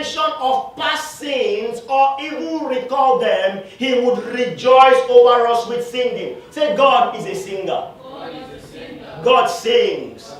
mention of past sins or even recall them, he would rejoice over us with singing. Say, God is a singer. God sings.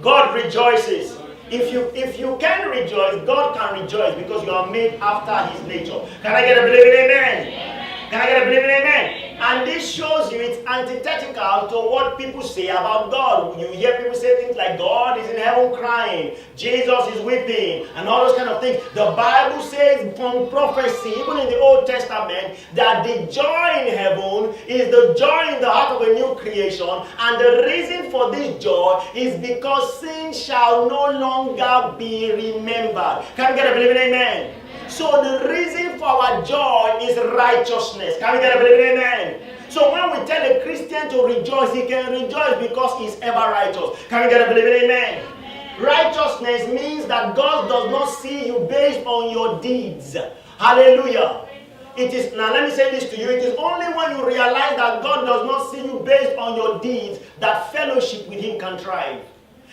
God rejoices. If you can rejoice, God can rejoice because you are made after his nature. Can I get a believing amen? Can I get a believing amen? And this shows you it's antithetical to what people say about God. You hear people say things like God is in heaven crying, Jesus is weeping, and all those kind of things. The Bible says from prophecy, even in the Old Testament, that the joy in heaven is the joy in the heart of a new creation. And the reason for this joy is because sin shall no longer be remembered. Can we get a believing amen? So the reason for our joy is righteousness. Can we get a believing amen? So when we tell a Christian to rejoice, he can rejoice because he's ever righteous. Can we get a believing amen? Righteousness means that God does not see you based on your deeds. Hallelujah. It is, now let me say this to you, it is only when you realize that God does not see you based on your deeds that fellowship with him can thrive.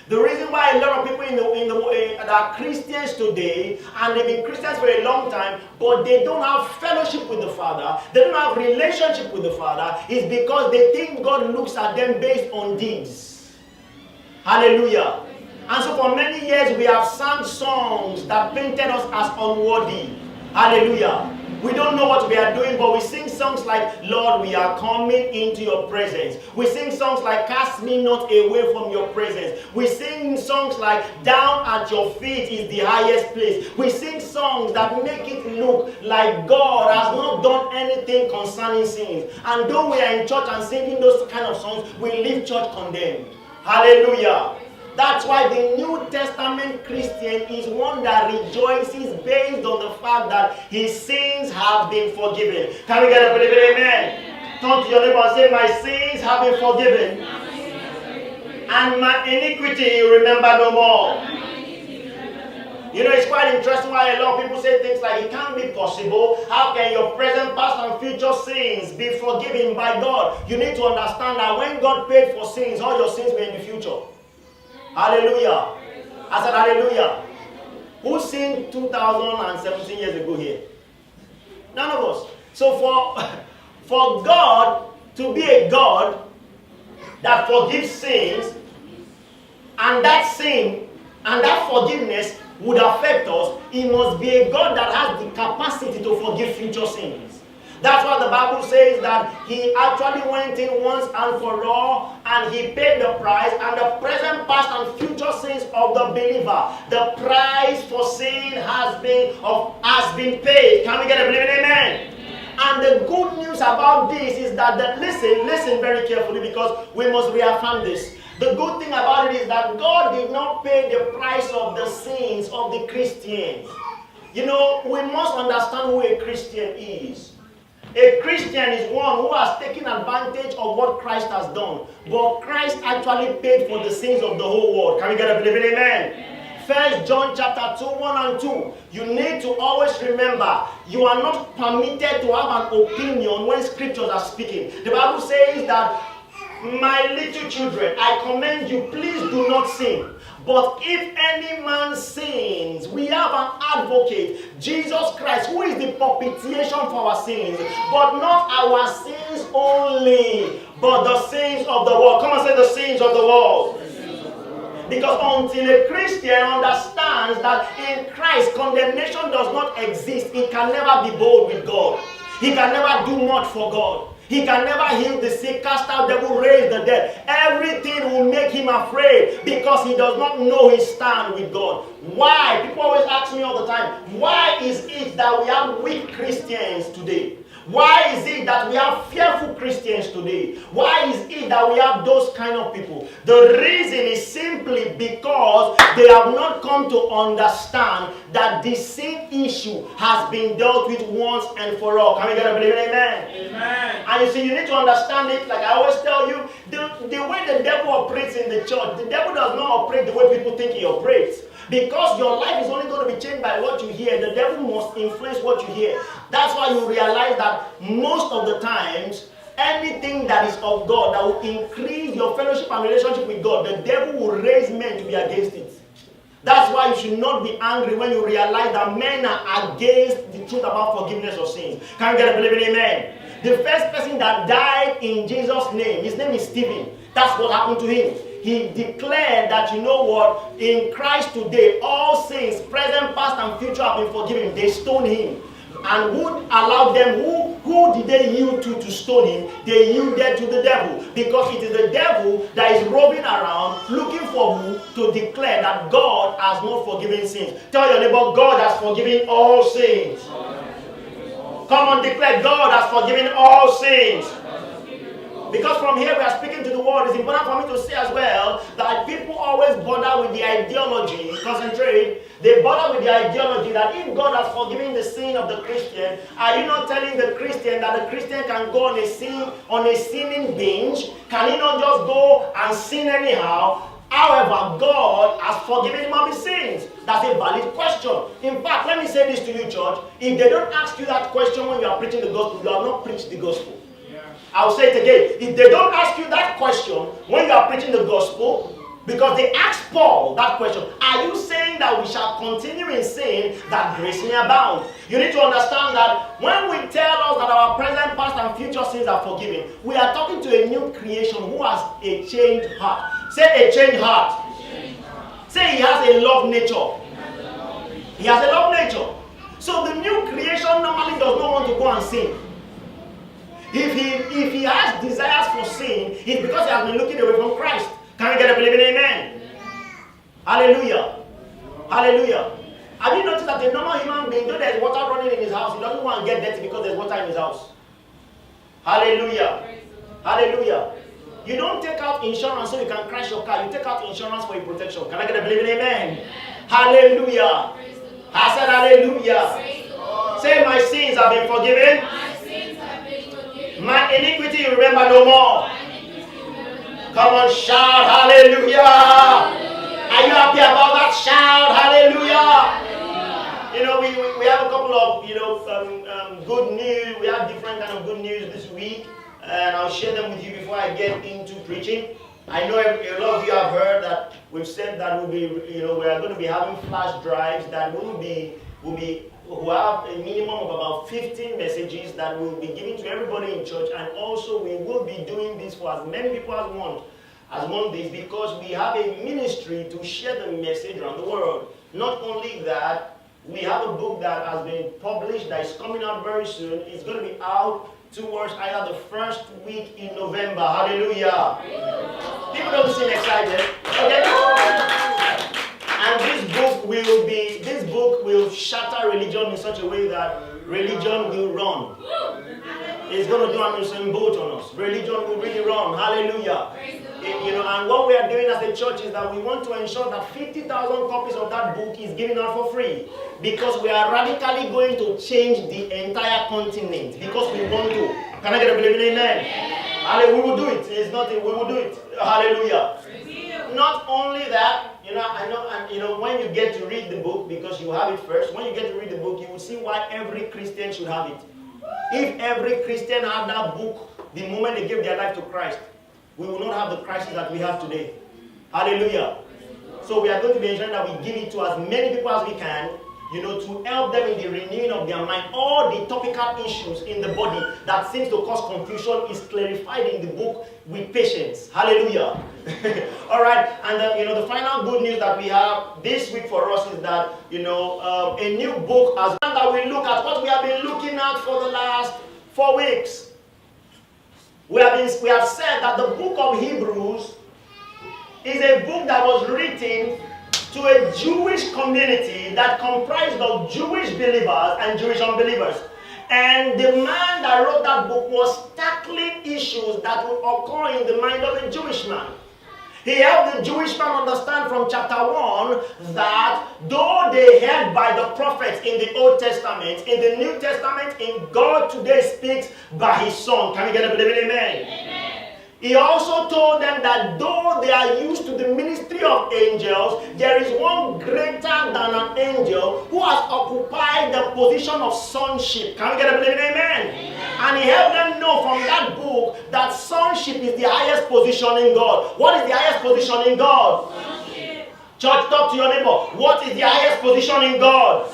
The reason why a lot of people that are Christians today, and they've been Christians for a long time, but they don't have fellowship with the Father, they don't have relationship with the Father, is because they think God looks at them based on deeds. Hallelujah. And so for many years we have sung songs that painted us as unworthy. Hallelujah. We don't know what we are doing, but we sing songs like, Lord, we are coming into your presence. We sing songs like, cast me not away from your presence. We sing songs like, down at your feet is the highest place. We sing songs that make it look like God has not done anything concerning sins. And though we are in church and singing those kind of songs, we leave church condemned. Hallelujah. That's why the New Testament Christian is one that rejoices based on the fact that his sins have been forgiven. Can we get a believing amen? Turn to your neighbor and say, my sins have been forgiven. And my iniquity you remember no more. You know, it's quite interesting why a lot of people say things like, it can't be possible. How can your present, past, and future sins be forgiven by God? You need to understand that when God paid for sins, all your sins were in the future. Hallelujah. I said hallelujah. Who sinned 2017 years ago here? None of us. So for God to be a God that forgives sins, and that sin and that forgiveness would affect us, he must be a God that has the capacity to forgive future sins. That's why the Bible says that he actually went in once and for all, and he paid the price, and the present, past, and future sins of the believer. The price for sin has been paid. Can we get a believing amen? And the good news about this is that, listen very carefully, because we must reaffirm this. The good thing about it is that God did not pay the price of the sins of the Christians. You know, we must understand who a Christian is. A Christian is one who has taken advantage of what Christ has done. But Christ actually paid for the sins of the whole world. Can we get a believing amen? 1 John chapter 2, 1 and 2. You need to always remember, you are not permitted to have an opinion when scriptures are speaking. The Bible says that, my little children, I commend you, please do not sin. But if any man sins, we have an advocate, Jesus Christ, who is the propitiation for our sins, but not our sins only, but the sins of the world. Come and say the sins of the world. Because until a Christian understands that in Christ condemnation does not exist, he can never be bold with God. He can never do much for God. He can never heal the sick, cast out devil, raise the dead. Everything will make him afraid because he does not know his stand with God. Why? People always ask me all the time, why is it that we have weak Christians today? Why is it that we have fearful Christians today? Why is it that we have those kind of people? The reason is simply because they have not come to understand that the sin issue has been dealt with once and for all. Can we get a believe it? Amen? Amen. And you see, you need to understand it. Like I always tell you, the way the devil operates in the church, the devil does not operate the way people think he operates. Because your life is only going to be changed by what you hear, the devil must influence what you hear. That's why you realize that most of the times, anything that is of God that will increase your fellowship and relationship with God, the devil will raise men to be against it. That's why you should not be angry when you realize that men are against the truth about forgiveness of sins. Can you get a believing amen? The first person that died in Jesus' name, his name is Stephen. That's what happened to him. He declared that, you know what, in Christ today, all sins, present, past, and future have been forgiven. They stoned him. And who allowed them, who did they yield to stone him? They yielded to the devil. Because it is the devil that is roving around looking for who to declare that God has not forgiven sins. Tell your neighbor, God has forgiven all sins. Come on, declare, God has forgiven all sins. Because from here we are speaking to the world, it's important for me to say as well that people always bother with the ideology, concentrate, they bother with the ideology that if God has forgiven the sin of the Christian, are you not telling the Christian that the Christian can go on a sinning binge? Can he not just go and sin anyhow? However, God has forgiven him of his sins. That's a valid question. In fact, let me say this to you, church. If they don't ask you that question when you are preaching the gospel, you have not preached the gospel. I'll say it again. If they don't ask you that question when you are preaching the gospel, because they asked Paul that question, are you saying that we shall continue in sin that grace may abound? You need to understand that when we tell us that our present, past, and future sins are forgiven, we are talking to a new creation who has a changed heart. Say a changed heart. Say he has a love nature. He has a love nature. So the new creation normally does not want to go and sin. If he has desires for sin, it's because he has been looking away from Christ. Can we get a believing amen? Hallelujah. Hallelujah. Have you noticed that a normal human being, though there's water running in his house, he doesn't want to get dirty because there's water in his house? Hallelujah. Hallelujah. You don't take out insurance so you can crash your car. You take out insurance for your protection. Can I get a believing amen? Hallelujah. I said hallelujah. Say my sins have been forgiven. My iniquity you remember no more. Come on, shout hallelujah. Are you happy about that? Shout hallelujah. You know, we have a couple of, good news. We have different kind of good news this week. And I'll share them with you before I get into preaching. I know a lot of you have heard that we've said that we are going to be having flash drives that will have a minimum of about 15 messages that we'll be giving to everybody in church, and also we will be doing this for as many people as want this, because we have a ministry to share the message around the world. Not only that, we have a book that has been published that is coming out very soon. It's going to be out towards either the first week in November. Hallelujah. People don't seem excited. Okay? And this book will shatter religion in such a way that religion will run. It's going to do a missing boat on us. Religion will really run. Hallelujah. And what we are doing as a church is that we want to ensure that 50,000 copies of that book is given out for free. Because we are radically going to change the entire continent. Because we want to. Can I get a believing amen? Hallelujah. We will do it. It's nothing. We will do it. Hallelujah. Not only that, when you get to read the book, because you have it first, when you get to read the book, you will see why every Christian should have it. If every Christian had that book the moment they gave their life to Christ, we will not have the crisis that we have today. Hallelujah. So we are going to be ensuring that we give it to as many people as we can, to help them in the renewing of their mind. All the topical issues in the body that seems to cause confusion is clarified in the book with patience. Hallelujah. All right. And the final good news that we have this week for us is that, a new book has done that we look at what we have been looking at for the last 4 weeks. We have said that the book of Hebrews is a book that was written to a Jewish community that comprised of Jewish believers and Jewish unbelievers. And the man that wrote that book was tackling issues that would occur in the mind of a Jewish man. He helped the Jewish man understand from chapter 1 that though they held by the prophets in the Old Testament, in the New Testament, God today speaks by his Son. Can we get a believing amen? Amen. He also told them that though they are used to the ministry of angels, there is one greater than an angel who has occupied the position of sonship. Can we get a believing amen? Amen. And he helped them know from that book that sonship is the highest position in God. What is the highest position in God? Sonship. Church, talk to your neighbor. What is the highest position in God?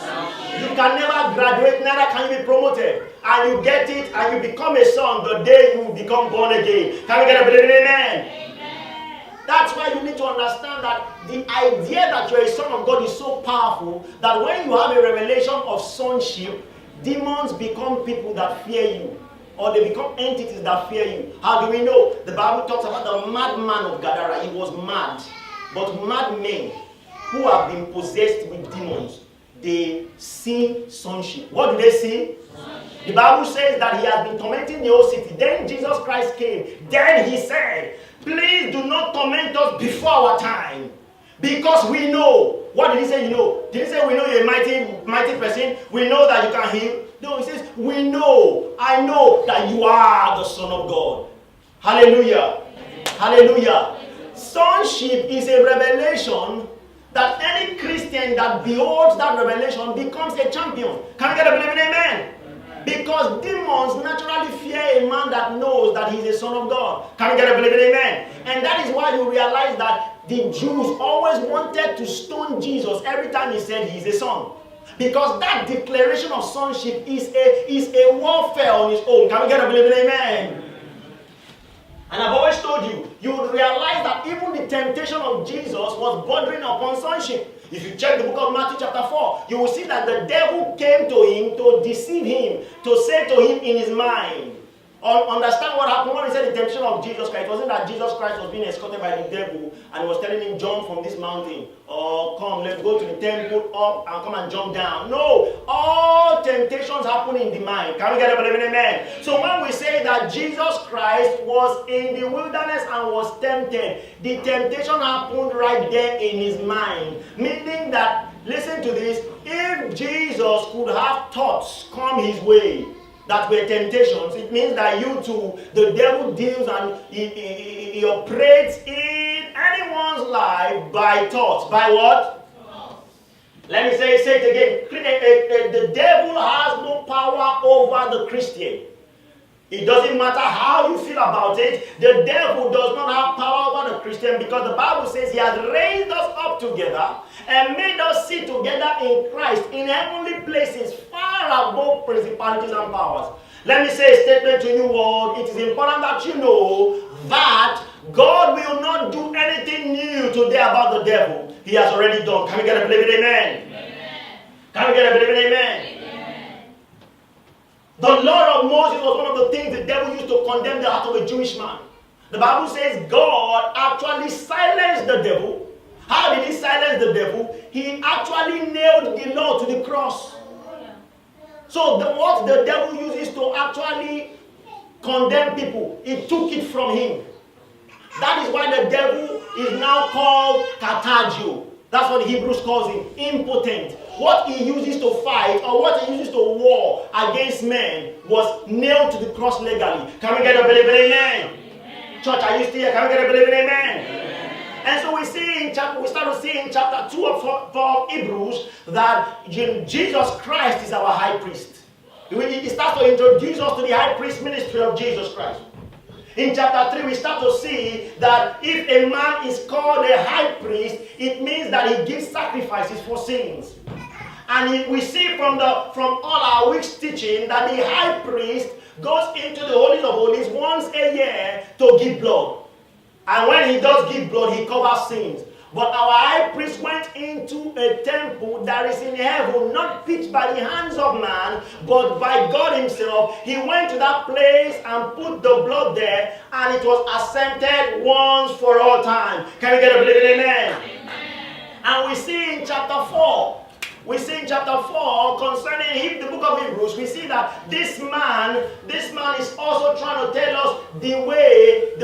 You can never graduate, neither can you be promoted. And you get it and you become a son the day you become born again. Can we get a believing amen? Amen. That's why you need to understand that the idea that you're a son of God is so powerful that when you have a revelation of sonship, demons become people that fear you. Or they become entities that fear you. How do we know? The Bible talks about the madman of Gadara. He was mad. But madmen who have been possessed with demons, they see sonship. What do they see? Sonship. The Bible says that he has been tormenting the whole city. Then Jesus Christ came. Then he said, please do not torment us before our time. Because we know. What did he say you know? Did he say we know you're a mighty person? We know that you can heal? No, he says, we know. I know that you are the Son of God. Hallelujah. Amen. Hallelujah. Sonship is a revelation that any Christian that beholds that revelation becomes a champion. Can we get a believing amen? Amen? Because demons naturally fear a man that knows that he's a son of God. Can we get a believing amen? And that is why you realize that the Jews always wanted to stone Jesus every time he said he's a son. Because that declaration of sonship is a warfare on its own. Can we get a believing amen? And I've always told you, you would realize that even the temptation of Jesus was bordering upon sonship. If you check the book of Matthew chapter 4, you will see that the devil came to him to deceive him, to say to him in his mind. Understand what happened when he said the temptation of Jesus Christ. It wasn't that Jesus Christ was being escorted by the devil and he was telling him, jump from this mountain. Or come, let's go to the temple up and come and jump down. No, all temptations happen in the mind. Can we get a believing amen? So when we say that Jesus Christ was in the wilderness and was tempted, the temptation happened right there in his mind. Meaning that, listen to this, if Jesus could have thoughts come his way that were temptations, it means that you too, the devil deals and he operates in anyone's life by thoughts. By what? Thoughts. Let me say it again. The devil has no power over the Christian. It doesn't matter how you feel about it. The devil does not have power over the Christian because the Bible says he has raised us up together and made us sit together in Christ in heavenly places far above principalities and powers. Let me say a statement to you all. It is important that you know that God will not do anything new today about the devil. He has already done. Can we get a believing amen? Amen. Can we get a believing amen? Amen. The law of Moses was one of the things the devil used to condemn the heart of a Jewish man. The Bible says God actually silenced the devil. How did he silence the devil? He actually nailed the law to the cross. So what the devil uses to actually condemn people, he took it from him. That is why the devil is now called Carthagio. That's what the Hebrews calls him, impotent. What he uses to fight or what he uses to war against men was nailed to the cross legally. Can we get a believing amen? Amen. Church, are you still here? Can we get a believing amen? Amen. And so we start to see in chapter 2 of Hebrews that Jesus Christ is our high priest. He starts to introduce us to the high priest ministry of Jesus Christ. In chapter 3, we start to see that if a man is called a high priest, it means that he gives sacrifices for sins. And we see from all our week's teaching that the high priest goes into the Holies of Holies once a year to give blood. And when he does give blood, he covers sins. But our high priest went into a temple that is in heaven, not pitched by the hands of man, but by God himself. He went to that place and put the blood there, and it was accepted once for all time. Can we get a believing amen? Amen. And we see in chapter 4, concerning the book of Hebrews, we see that this man is also trying to tell us the way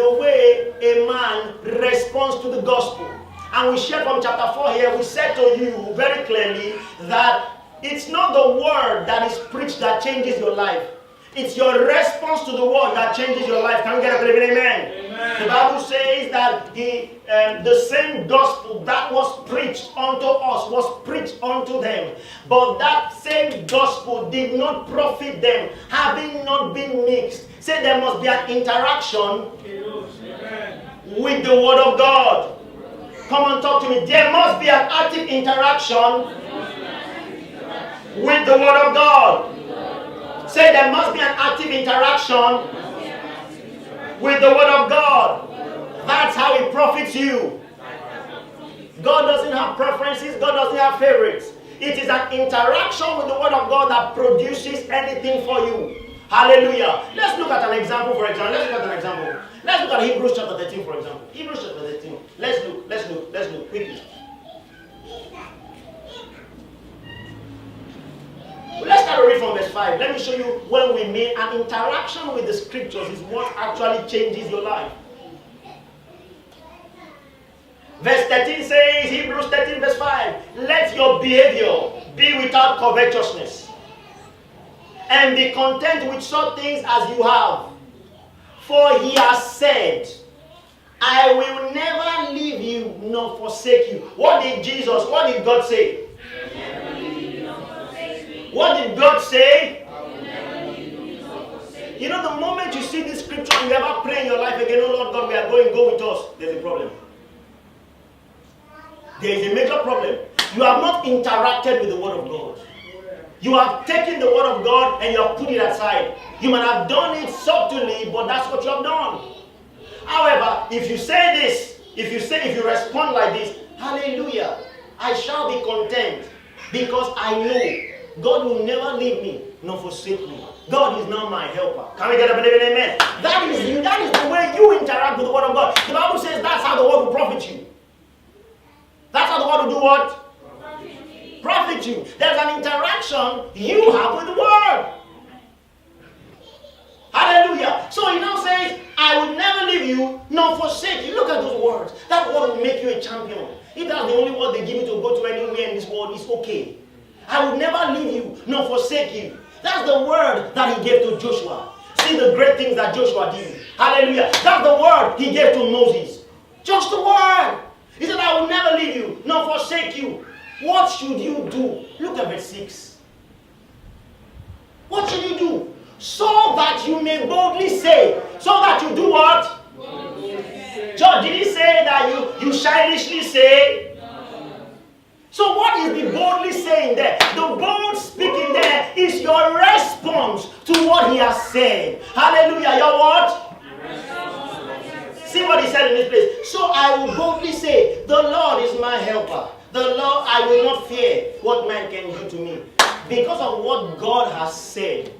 a man responds to the gospel. And we shared from chapter 4 here, we said to you very clearly that it's not the word that is preached that changes your life. It's your response to the word that changes your life. Can we get a believing amen? Amen? The Bible says that the same gospel that was preached unto us was preached unto them. But that same gospel did not profit them, having not been mixed. Say there must be an interaction with the word of God. Come on, talk to me. There must be an active interaction with the Word of God. Say there must be an active interaction with the Word of God. That's how it profits you. God doesn't have preferences. God doesn't have favorites. It is an interaction with the Word of God that produces anything for you. Hallelujah. Let's look at an example, for example. Let's look at Hebrews chapter 13, for example. Hebrews chapter 13. Let's look quickly. Let's start to read from verse 5. Let me show you when we mean an interaction with the scriptures is what actually changes your life. Verse 13 says, Hebrews 13 verse 5, let your behavior be without covetousness, and be content with such things as you have. For he has said, I will never leave you nor forsake you. What did God say? What did God say? You know, the moment you see this scripture and you ever pray in your life again, oh Lord God, we are going, go with us, there's a problem. There is a major problem. You have not interacted with the Word of God. You have taken the Word of God and you have put it aside. You might have done it subtly, but that's what you have done. However, if you say this, if you respond like this, hallelujah, I shall be content because I know God will never leave me nor forsake me. God is now my helper. Can we get up and believe in amen? That is the way you interact with the Word of God. The Bible says that's how the Word will profit you. That's how the Word will do what? Profit you. There's an interaction you have with the Word. Hallelujah. So he now says, I will never leave you nor forsake you. Look at those words. That word will make you a champion. If that's the only word they give you to go to anywhere in this world, it's okay. I will never leave you nor forsake you. That's the word that he gave to Joshua. See the great things that Joshua did. Hallelujah. That's the word he gave to Moses. Just the word. He said, I will never leave you nor forsake you. What should you do? Look at verse 6. What should you do? So that you may boldly say. So that you do what? George, did he say that you childishly say? So what is the boldly saying there? The bold speaking there is your response to what he has said. Hallelujah. Your what? See what he said in this place. So I will boldly say, the Lord is my helper. The Lord, I will not fear what man can do to me. Because of what God has said,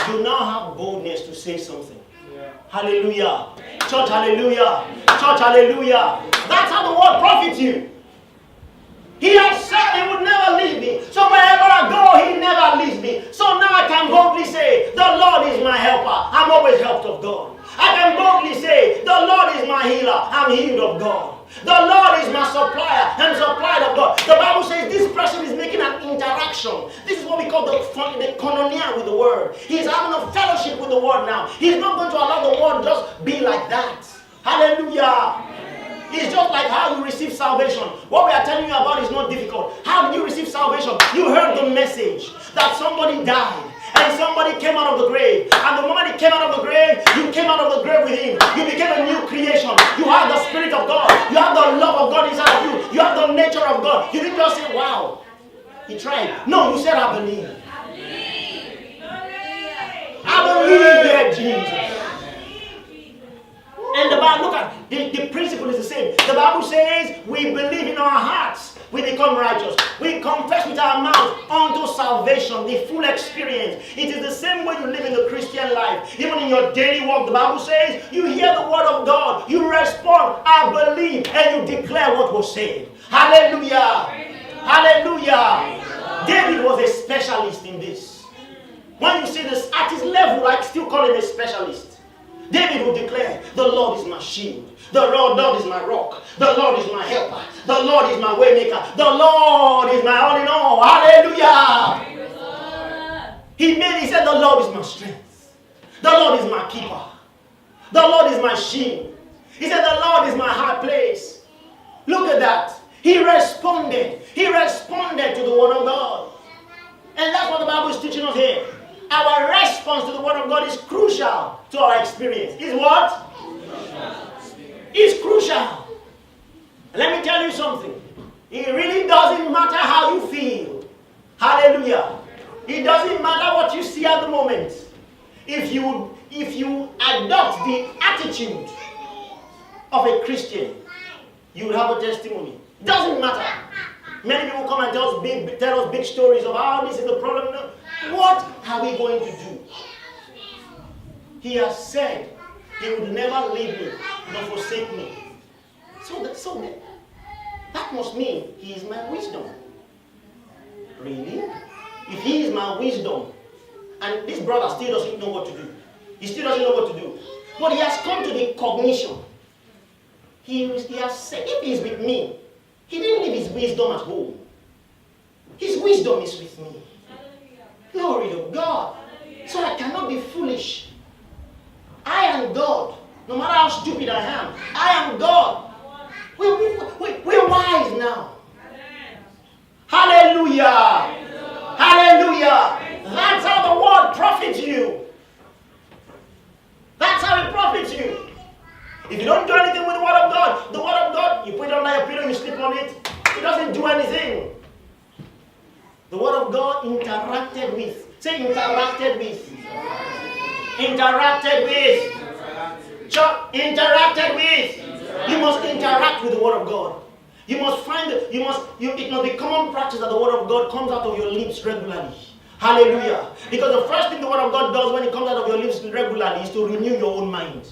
you now have boldness to say something. Yeah. Hallelujah. Church, hallelujah. Church, hallelujah. That's how the word profits you. He has said he would never leave me. So wherever I go, he never leaves me. So now I can boldly say, the Lord is my helper. I'm always helped of God. I can boldly say, the Lord is my healer. I'm healed of God. The Lord is my supplier. I'm supplied of God. The Bible says this person is making an interaction. This is what we call the koinonia with the word. He's having a fellowship with the word now. He's not going to allow the word just be like that. Hallelujah. It's just like how you receive salvation. What we are telling you about is not difficult. How did you receive salvation? You heard the message that somebody died and somebody came out of the grave. And the moment he came out of the grave, you came out of the grave with him. You became a new creation. You have the Spirit of God. You have the love of God inside of you. You have the nature of God. You didn't just say, wow, he tried. No, you said, I believe. I believe that Jesus. And the Bible, look at, the principle is the same. The Bible says, we believe in our hearts, we become righteous. We confess with our mouth unto salvation, the full experience. It is the same way you live in the Christian life. Even in your daily walk, the Bible says, you hear the word of God, you respond, I believe, and you declare what was said. Hallelujah. Hallelujah. David was a specialist in this. When you see this at his level, I still call him a specialist. David would declare, the Lord is my shield. The Lord is my rock. The Lord is my helper. The Lord is my way maker. The Lord is my all in all. Hallelujah. He said, the Lord is my strength. The Lord is my keeper. The Lord is my shield. He said, the Lord is my high place. Look at that. He responded. He responded to the word of God. And that's what the Bible is teaching us here. Our response to the word of God is crucial to our experience. Is what? It's crucial. Let me tell you something. It really doesn't matter how you feel. Hallelujah. It doesn't matter what you see at the moment. If you adopt the attitude of a Christian, you will have a testimony. It doesn't matter. Many people come and tell us big stories of how this is the problem. What are we going to do? He has said he will never leave me nor forsake me. So that must mean he is my wisdom. Really? If he is my wisdom, and this brother still doesn't know what to do. He still doesn't know what to do. But he has come to the cognition. He has said, if he is with me, he didn't leave his wisdom at home. His wisdom is with me. Glory to God. So I cannot be foolish. I am God. No matter how stupid I am, I am God. We're wise now. Hallelujah. Hallelujah. That's how the word profits you. That's how it profits you. If you don't do anything with the word of God, you put it under your pillow, you sleep on it, it doesn't do anything. The word of God interacted with. Say interacted with. Interacted with. Interacted with. You must interact with the word of God. You must find it. It must be common practice that the word of God comes out of your lips regularly. Hallelujah. Because the first thing the word of God does when it comes out of your lips regularly is to renew your own mind.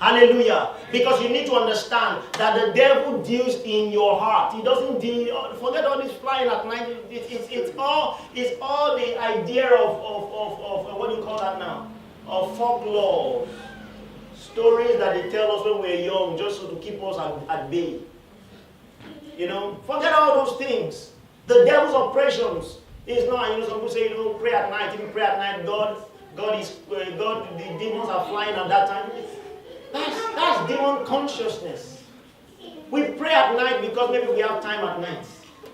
Hallelujah. Because you need to understand that the devil deals in your heart. He doesn't deal. Forget all this flying at night. It's all the idea of what do you call that now? Of folklore. Stories that they tell us when we're young, just so to keep us at bay. You know, forget all those things. The devil's operations is not. You know, some people say, pray at night. Even pray at night, God, the demons are flying at that time. That's demon consciousness. We pray at night because maybe we have time at night.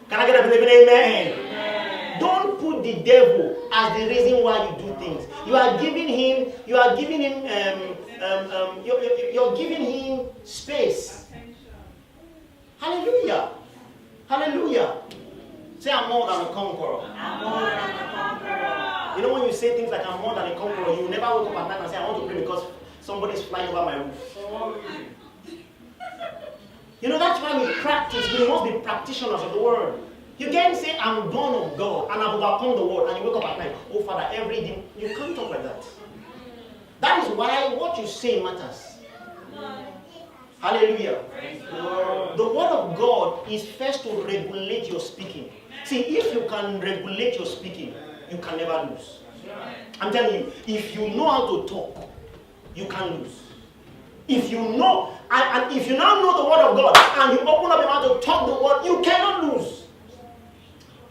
Can I get a believing amen? Amen? Don't put the devil as the reason why you do things. You're giving him space. Hallelujah. Hallelujah. Say, I'm more than a conqueror. I'm more than a conqueror. You know when you say things like I'm more than a conqueror, you never wake up at night and say, I want to pray because somebody's flying over my roof. You know, that's why we practice. We must be practitioners of the word. You can't say, I'm born of God and I've overcome the world, and you wake up at night, oh Father, every day. You can't talk like that. That is why what you say matters. Hallelujah. The word of God is first to regulate your speaking. See, if you can regulate your speaking, you can never lose. I'm telling you, if you know how to talk, you can't lose. If you know, and if you now know the word of God, and you open up your mouth to talk the word, you cannot lose.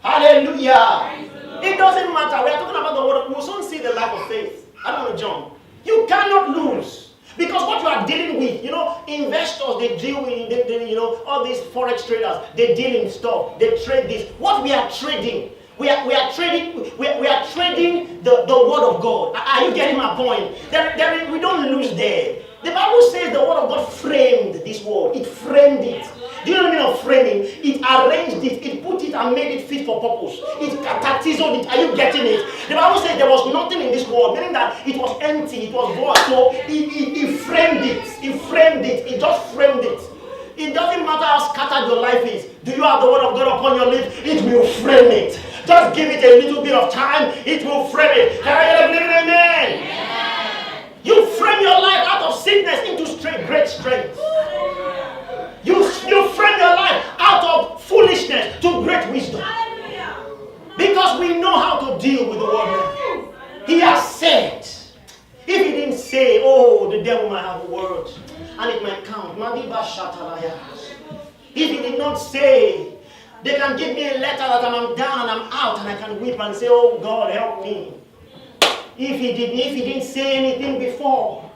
Hallelujah. It doesn't matter. We are talking about the word. We'll soon see the life of faith. I don't want to jump. You cannot lose. Because what you are dealing with, investors, they deal with, all these forex traders, they deal in stuff. They trade this. What we are trading, we are trading the word of God. Are you getting my point? We don't lose there. The Bible says the word of God framed this world. It framed it. Do you know what I mean of framing? It arranged it. It put it and made it fit for purpose. It catatized it. Are you getting it? The Bible says there was nothing in this world, meaning that it was empty. It was void. So it framed it. It framed it. It just framed it. It doesn't matter how scattered your life is. Do you have the word of God upon your lips? It will frame it. Just give it a little bit of time. It will frame it. Can I believe it? Amen? Yeah. You frame your life out of sickness into great strength. You frame your life out of foolishness to great wisdom. Because we know how to deal with the word. He has said. If he didn't say, the devil might have a word and it might count. If he did not say, they can give me a letter that I'm down and I'm out and I can weep and say, oh God, help me. If he didn't say anything before.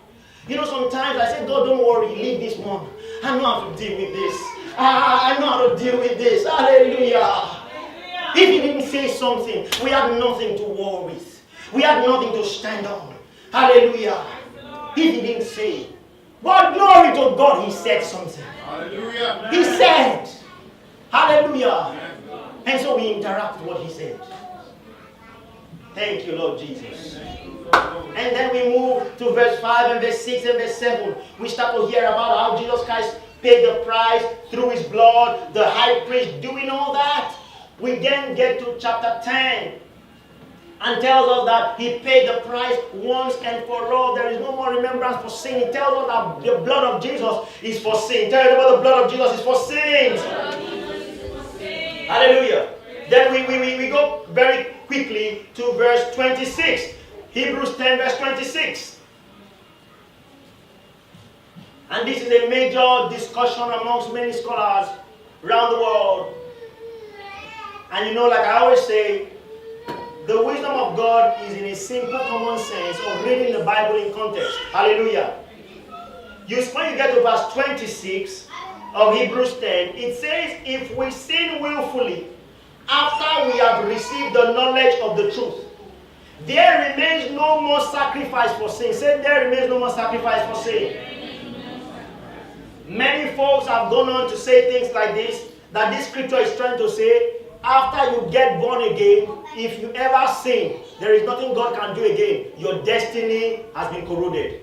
Sometimes I say, God, don't worry, leave this one. I know how to deal with this. I know how to deal with this. Hallelujah. If he didn't say something, we have nothing to war with. We have nothing to stand on. Hallelujah. If he didn't say, But glory to God, he said something. Hallelujah. He said, hallelujah. And so we interact with what he said. Thank you, Lord Jesus. And then we move to verse 5 and verse 6 and verse 7. We start to hear about how Jesus Christ paid the price through his blood, the high priest doing all that. We then get to chapter 10 and tells us that he paid the price once and for all. There is no more remembrance for sin. He tells us that the blood of Jesus is for sin. Tell everybody the blood of Jesus is for sins. Hallelujah. Then we go very quickly to verse 26. Hebrews 10 verse 26. And this is a major discussion amongst many scholars around the world. And you know, like I always say, the wisdom of God is in a simple common sense of reading the Bible in context. Hallelujah. When you get to verse 26 of Hebrews 10, it says, if we sin willfully after we have received the knowledge of the truth, there remains no more sacrifice for sin. Say, there remains no more sacrifice for sin. Many folks have gone on to say things like this, that this scripture is trying to say, after you get born again, if you ever sin, there is nothing God can do again. Your destiny has been corroded.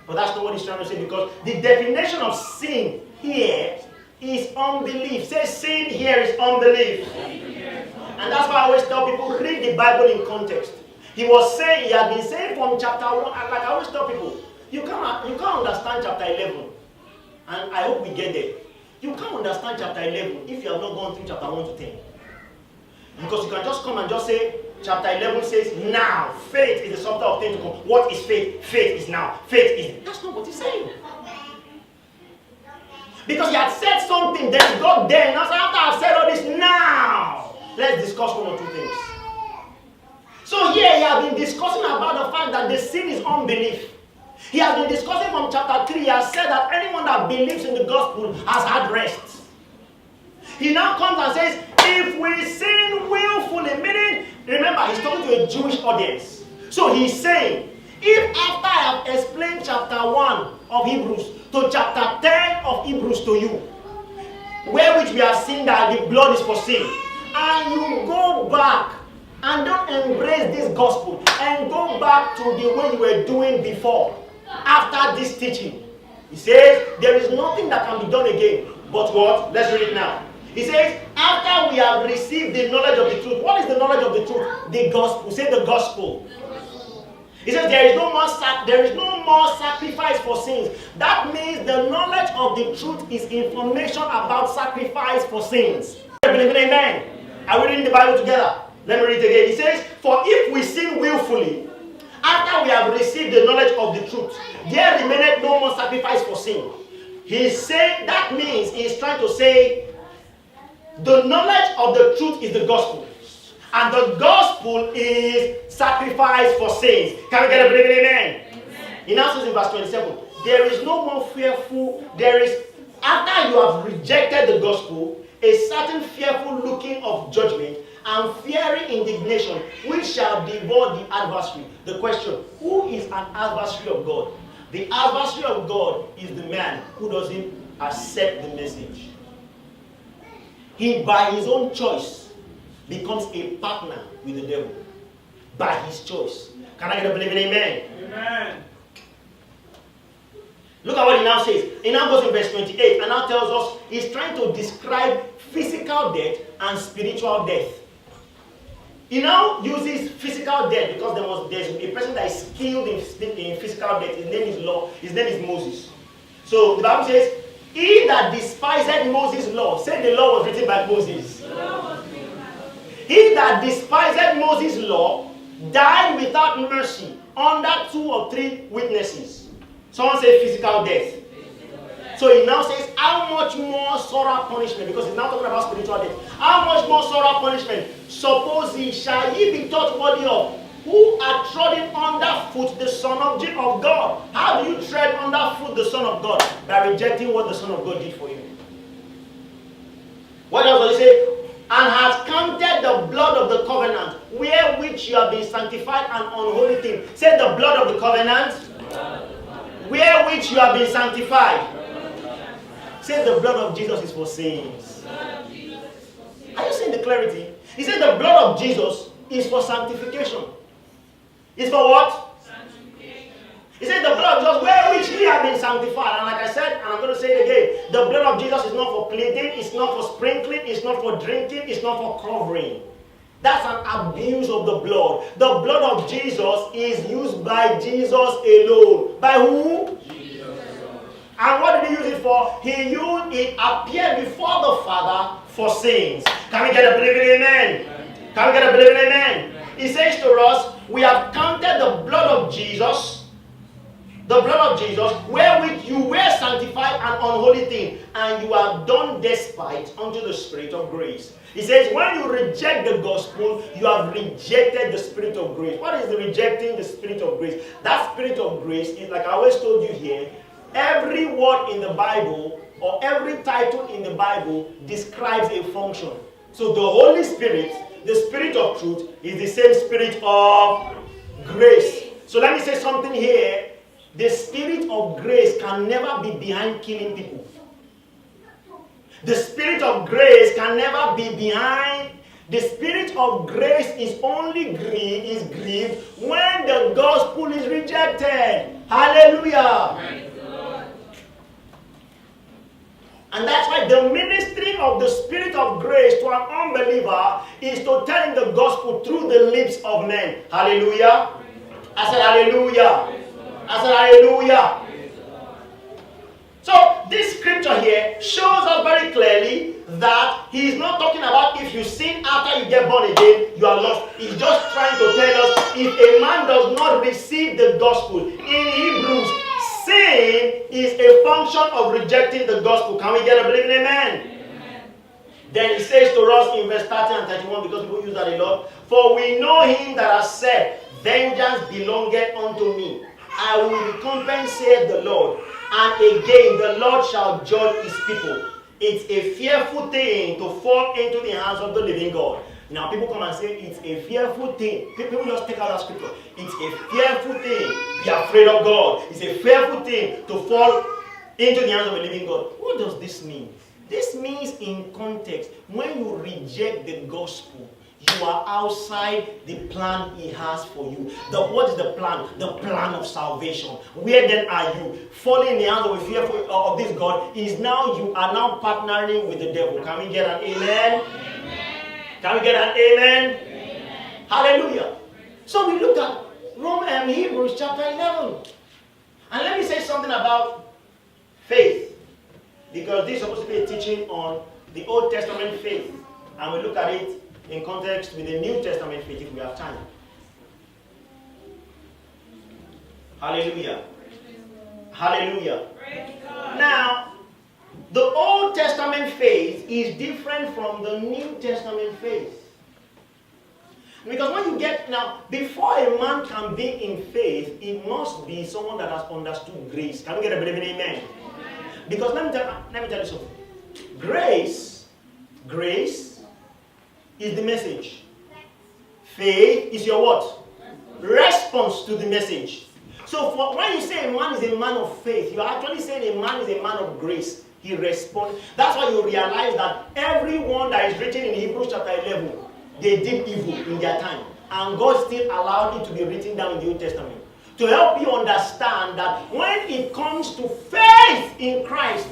But that's not what he's trying to say, because the definition of sin here is unbelief. Say, sin here is unbelief. And that's why I always tell people, read the Bible in context. He had been saying from chapter 1, and like I always tell people, you can't understand chapter 11. And I hope we get there. You can't understand chapter 11 if you have not gone through chapter 1 to 10. Because you can just come and just say, chapter 11 says, now, faith is the substance of things to come. What is faith? Faith is now. Faith is... That's not what he's saying. Because he had said something, then God then, after I've said all this, now, let's discuss one or two things. So here he has been discussing about the fact that the sin is unbelief. He has been discussing from chapter 3. He has said that anyone that believes in the gospel has had rest. He now comes and says, if we sin willfully, meaning, remember, he's talking to a Jewish audience. So he's saying, if after I have explained chapter 1 of Hebrews to chapter 10 of Hebrews to you, where which we have seen that the blood is for sin, and you go back and don't embrace this gospel and go back to the way you were doing before, after this teaching, he says, there is nothing that can be done again. But what? Let's read it now. He says, after we have received the knowledge of the truth. What is the knowledge of the truth? The gospel. Say the gospel. He says, there is no more sacrifice for sins. That means the knowledge of the truth is information about sacrifice for sins. Believe in amen. Are we reading the Bible together? Let me read it again. He says, for if we sin willfully, after we have received the knowledge of the truth, there remaineth no more sacrifice for sin. He's saying, that means he's trying to say, the knowledge of the truth is the gospel. And the gospel is sacrifice for sins. Can we get a believing amen? He now says in verse 27, there is no more fearful, after you have rejected the gospel, a certain fearful looking of judgment and fiery indignation, which shall devour the adversary. The question, who is an adversary of God? The adversary of God is the man who doesn't accept the message. He, by his own choice, becomes a partner with the devil. By his choice. Can I get a believing amen? Amen. Look at what he now says. He now goes in verse 28 and now tells us he's trying to describe physical death and spiritual death. He now uses physical death because there's a person that is skilled in physical death. His name is Moses. So the Bible says, he that despised Moses' law, said the law was written by Moses. He that despised Moses' law died without mercy under 2 or 3 witnesses. Someone say physical death. So he now says, how much more sorrow punishment? Because he's now talking about spiritual death. How much more sorrow punishment? Suppose shall ye be taught worthy of, who are trodden underfoot the Son of God. How do you tread underfoot the Son of God? By rejecting what the Son of God did for you. What else does he say? And has counted the blood of the covenant, wherewith you have been sanctified an unholy thing. Say the blood of the covenant. wherewith you have been sanctified. Say the blood of Jesus is for sins. Are you seeing the clarity? He said the blood of Jesus is for sanctification. It's for what? Sanctification. He said the blood of Jesus wherewith we have been sanctified. And like I said, and I'm going to say it again, the blood of Jesus is not for pleading, it's not for sprinkling, it's not for drinking, it's not for covering. That's an abuse of the blood. The blood of Jesus is used by Jesus alone. By who? Jesus. And what did he use it for? It appeared before the Father for sins. Can we get a believing amen? Can we get a believing amen? He says to us, we have counted the blood of Jesus, wherewith you were sanctified an unholy thing, and you have done despite unto the Spirit of grace. He says, when you reject the gospel, you have rejected the Spirit of grace. What is the rejecting the Spirit of grace? That Spirit of grace is, like I always told you here, every word in the Bible or every title in the Bible describes a function. So the Holy Spirit, the Spirit of truth, is the same Spirit of grace. So let me say something here. The Spirit of grace can never be behind killing people. The Spirit of grace can never be behind. The Spirit of grace is only grieved when the gospel is rejected. Hallelujah. And that's why the ministry of the Spirit of grace to an unbeliever is to tell him the gospel through the lips of men. Hallelujah. I said hallelujah. I said hallelujah. So this scripture here shows us very clearly that he is not talking about if you sin after you get born again, you are lost. He's just trying to tell us if a man does not receive the gospel. In Hebrews, sin is a function of rejecting the gospel. Can we get a believing amen? Amen. Then he says to us in verse 30 and 31, because people use that a lot, for we know him that has said, vengeance belongeth unto me. I will recompense, saith the Lord. And again, the Lord shall judge his people. It's a fearful thing to fall into the hands of the living God. Now, people come and say, it's a fearful thing. People just take out that scripture. It's a fearful thing. Be afraid of God. It's a fearful thing to fall into the hands of the living God. What does this mean? This means, in context, when you reject the gospel, you are outside the plan he has for you. What is the plan? The plan of salvation. Where then are you? Falling in the hands of a fearful of this God is now you are now partnering with the devil. Can we get an amen? Amen. Can we get an amen? Amen. Hallelujah. So we look at Hebrews chapter 11. And let me say something about faith. Because this is supposed to be a teaching on the Old Testament faith. And we look at it in context with the New Testament faith if we have time. Hallelujah. Hallelujah. Now, the Old Testament faith is different from the New Testament faith. Because when you get, now, before a man can be in faith, it must be someone that has understood grace. Can we get a believing amen? Because let me tell you something. Grace is the message. Faith is your what? Response to the message. So when you say a man is a man of faith, you are actually saying a man is a man of grace. He responds. That's why you realize that everyone that is written in Hebrews chapter 11, they did evil in their time. And God still allowed it to be written down in the Old Testament. To help you understand that when it comes to faith in Christ,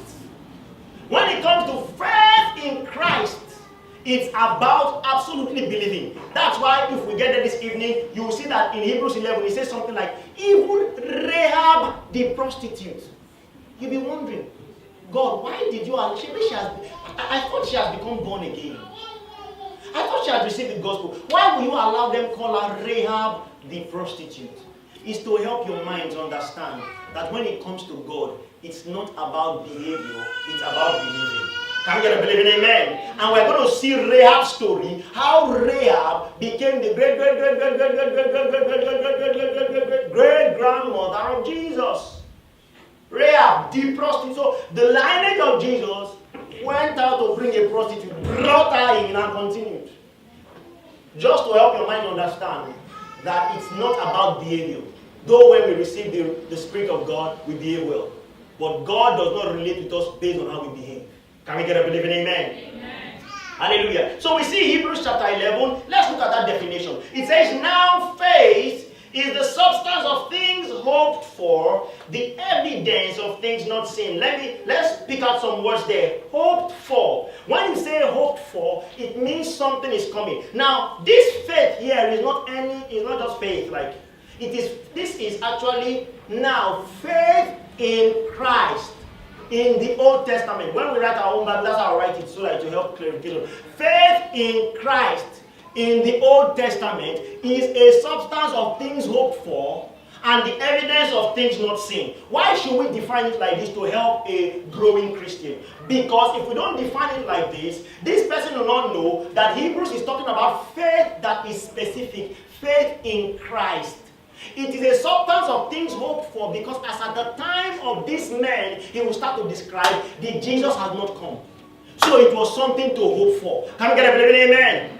it's about absolutely believing. That's why if we get there this evening, you will see that in Hebrews 11, it says something like, even Rahab the prostitute. You'll be wondering, God, why did you allow I thought she has become born again. I thought she had received the gospel. Why will you allow them call her Rahab the prostitute? It's to help your minds understand that when it comes to God, it's not about behavior, it's about believing. Can we get a believing amen? And we're going to see Rahab's story, how Rahab became the great grandmother of Jesus. Rahab, the prostitute. So the lineage of Jesus went out to bring a prostitute, brought her in and continued. Just to help your mind understand that it's not about behavior. Though when we receive the Spirit of God, we behave well. But God does not relate with us based on how we behave. Can we get a believing amen? Amen. Hallelujah. So we see Hebrews chapter 11. Let's look at that definition. It says, now faith is the substance of things hoped for, the evidence of things not seen. Let's pick out some words there. Hoped for. When you say hoped for, it means something is coming. Now, this faith here is not just faith. This is actually now faith in Christ. In the Old Testament, when we write our own Bible, that's how I write it, so that to help clarification. Faith in Christ in the Old Testament is a substance of things hoped for and the evidence of things not seen. Why should we define it like this to help a growing Christian? Because if we don't define it like this person will not know that Hebrews is talking about faith that is specific, faith in Christ. It is a substance of things hoped for, because as at the time of this man, he will start to describe that Jesus has not come. So it was something to hope for. Can we get a believing amen?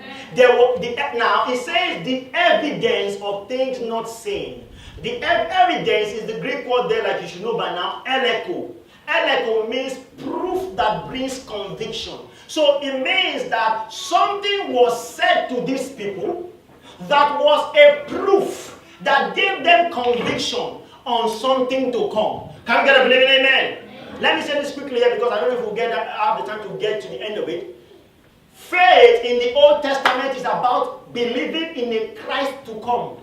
Now it says the evidence of things not seen. The evidence is the Greek word there, like you should know by now, eleko. Eleko means proof that brings conviction. So it means that something was said to these people that was a proof that gave them conviction on something to come. Can we get a believing amen? Let me say this quickly here, because I don't know if we'll have the time to get to the end of it. Faith in the Old Testament is about believing in a Christ to come.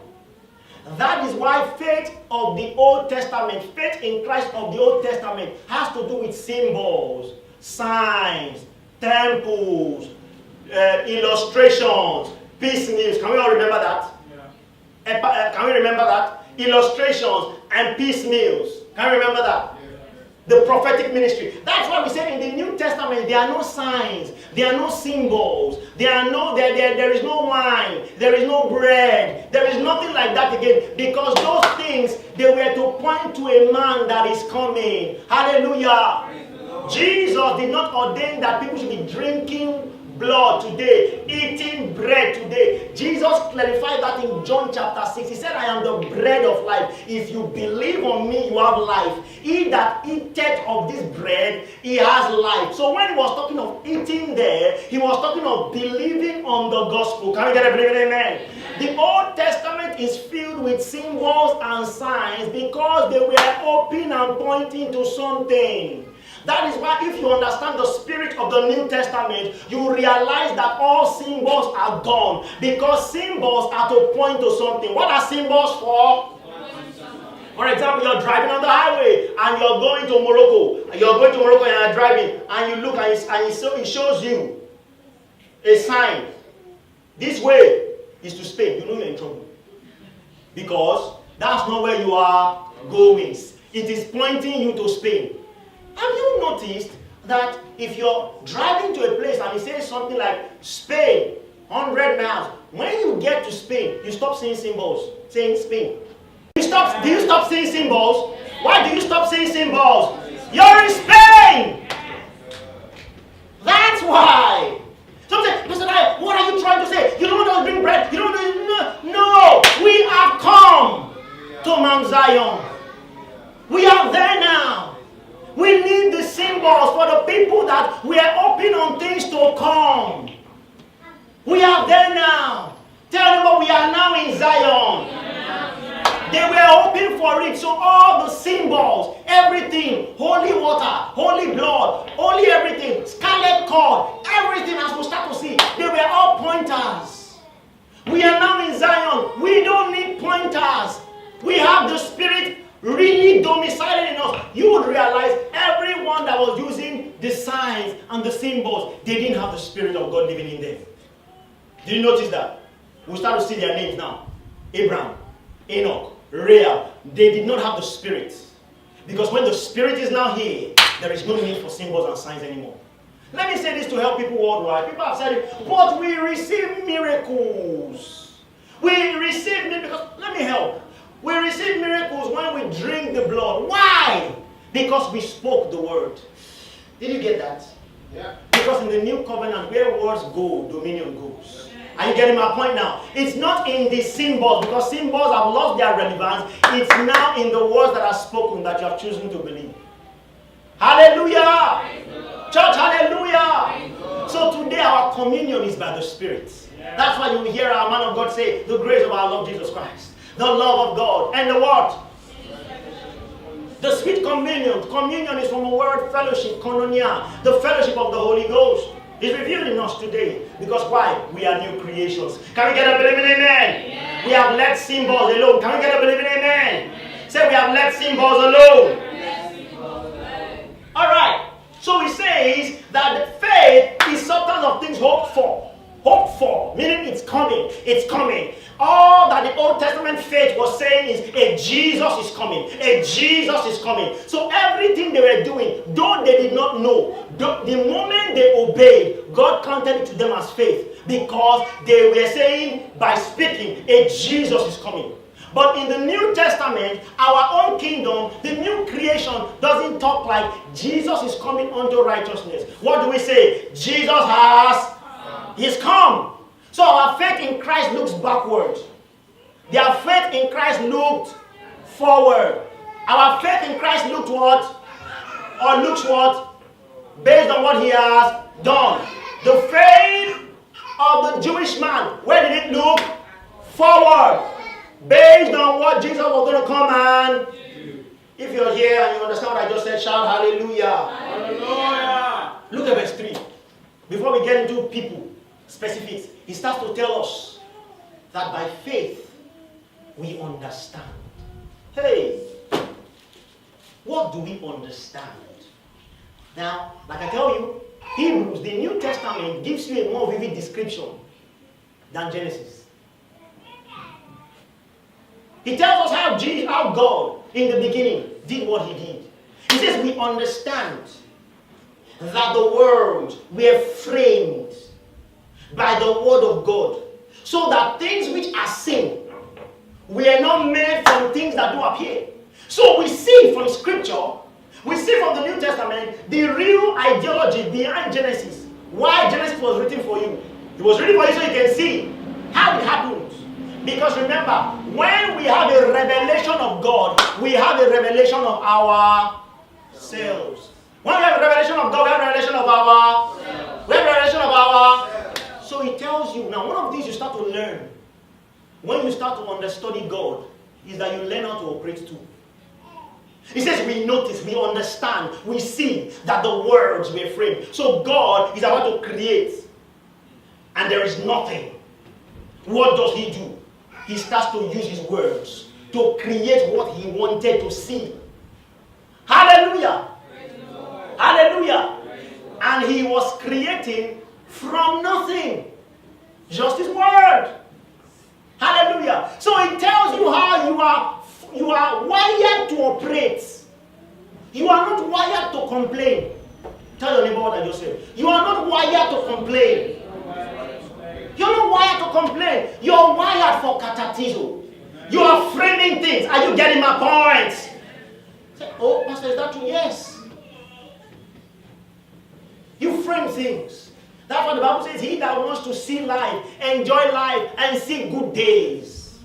That is why faith of the Old Testament, faith in Christ of the Old Testament, has to do with symbols, signs, temples, illustrations, piecemeals. Can we all remember that? Can we remember that? Illustrations and piecemeals. Can we remember that? The prophetic ministry. That's why we say in the New Testament there are no signs, there are no symbols, there is no wine, there is no bread, there is nothing like that again, because those things, they were to point to a man that is coming. Hallelujah. Jesus did not ordain that people should be drinking blood today, eating bread today. Jesus clarified that in John chapter 6. He said, I am the bread of life. If you believe on me, you have life. He that eateth of this bread, he has life. So when he was talking of eating there, he was talking of believing on the gospel. Can we get a believing amen? The Old Testament is filled with symbols and signs because they were open and pointing to something. That is why if you understand the spirit of the New Testament, you realize that all symbols are gone, because symbols are to point to something. What are symbols for? For example, you're driving on the highway and you're going to Morocco. You're going to Morocco and you're driving and you look and it shows you a sign. This way is to Spain. You know you're in trouble, because that's not where you are going. It is pointing you to Spain. Have you noticed that if you're driving to a place and it says something like Spain, 100 miles, when you get to Spain, you stop seeing symbols saying Spain. Do you stop seeing symbols? Why do you stop seeing symbols? You're in Spain! That's why. Some say, Mr. what are you trying to say? You don't want to bring bread? You don't want to... No! We have come to Mount Zion. We are there now. We need the symbols for the people that we are open on things to come. We are there now. Tell them we are now in Zion. They were open for it. So all the symbols, everything, holy water, holy blood, holy everything, scarlet cord, everything, as we start to see, they were all pointers. We are now in Zion. We don't need pointers. We have the Spirit really domiciled in us. You would realize everyone that was using the signs and the symbols, they didn't have the Spirit of God living in them. Did you notice that? We start to see their names now. Abraham, Enoch, Rahab. They did not have the Spirit. Because when the Spirit is now here, there is no need for symbols and signs anymore. Let me say this to help people worldwide. People have said it, but we receive miracles. We receive miracles. Let me help. We receive miracles when we drink the blood. Why? Because we spoke the word. Did you get that? Yeah. Because in the new covenant, where words go, dominion goes. Are you getting my point now? It's not in the symbols, because symbols have lost their relevance. It's now in the words that are spoken that you have chosen to believe. Hallelujah! Church, hallelujah! So today our communion is by the Spirit. That's why you will hear our man of God say, the grace of our Lord Jesus Christ, the love of God, and the what? The sweet communion. Communion is from the word fellowship, koinonia, the fellowship of the Holy Ghost. It's revealed in us today. Because why? We are new creations. Can we get a believing amen? Amen. We have let symbols alone. Can we get a believing amen? Amen. Say we have let symbols alone. Alright. So he says that faith is substance of things hoped for. Hoped for, meaning it's coming. It's coming. All that the Old Testament faith was saying is a Jesus is coming. A Jesus is coming. So everything they were doing, though they did not know, the moment they obeyed, God counted it to them as faith. Because they were saying, by speaking, a Jesus is coming. But in the New Testament, our own kingdom, the new creation doesn't talk like Jesus is coming unto righteousness. What do we say? Jesus He's come. So our faith in Christ looks backward. Their faith in Christ looked forward. Our faith in Christ looked what? Or looks what? Based on what he has done. The faith of the Jewish man, where did it look? Forward. Based on what Jesus was going to come and do. If you're here and you understand what I just said, shout hallelujah. Hallelujah. Look at verse 3. Before we get into people, specifics, he starts to tell us that by faith we understand. Hey, what do we understand? Now, like I tell you, Hebrews, the New Testament, gives you a more vivid description than Genesis. He tells us how God, in the beginning, did what he did. He says we understand that the worlds were framed by the word of God, so that things which are seen were not made from things that do appear. So we see from Scripture, we see from the New Testament, the real ideology behind Genesis. Why Genesis was written for you. It was written for you so you can see how it happened. Because remember, when we have a revelation of God, we have a revelation of ourselves. When we have a revelation of God, we have a revelation of ourselves. We have a revelation of ourselves. So he tells you, now one of these you start to learn, when you start to understudy God, is that you learn how to operate too. He says we notice, we understand, we see that the words were framed. So God is about to create, and there is nothing. What does he do? He starts to use his words to create what he wanted to see. Hallelujah! Hallelujah! And he was creating from nothing. Just his word. Hallelujah. So it tells you how you are wired to operate. You are not wired to complain. Tell your neighbor what I just said. You are not wired to complain. You're not wired to complain. You're wired for catatizo. You are framing things. Are you getting my point? Say, oh, Pastor, is that true? Yes. You frame things. That's what the Bible says. He that wants to see life, enjoy life, and see good days.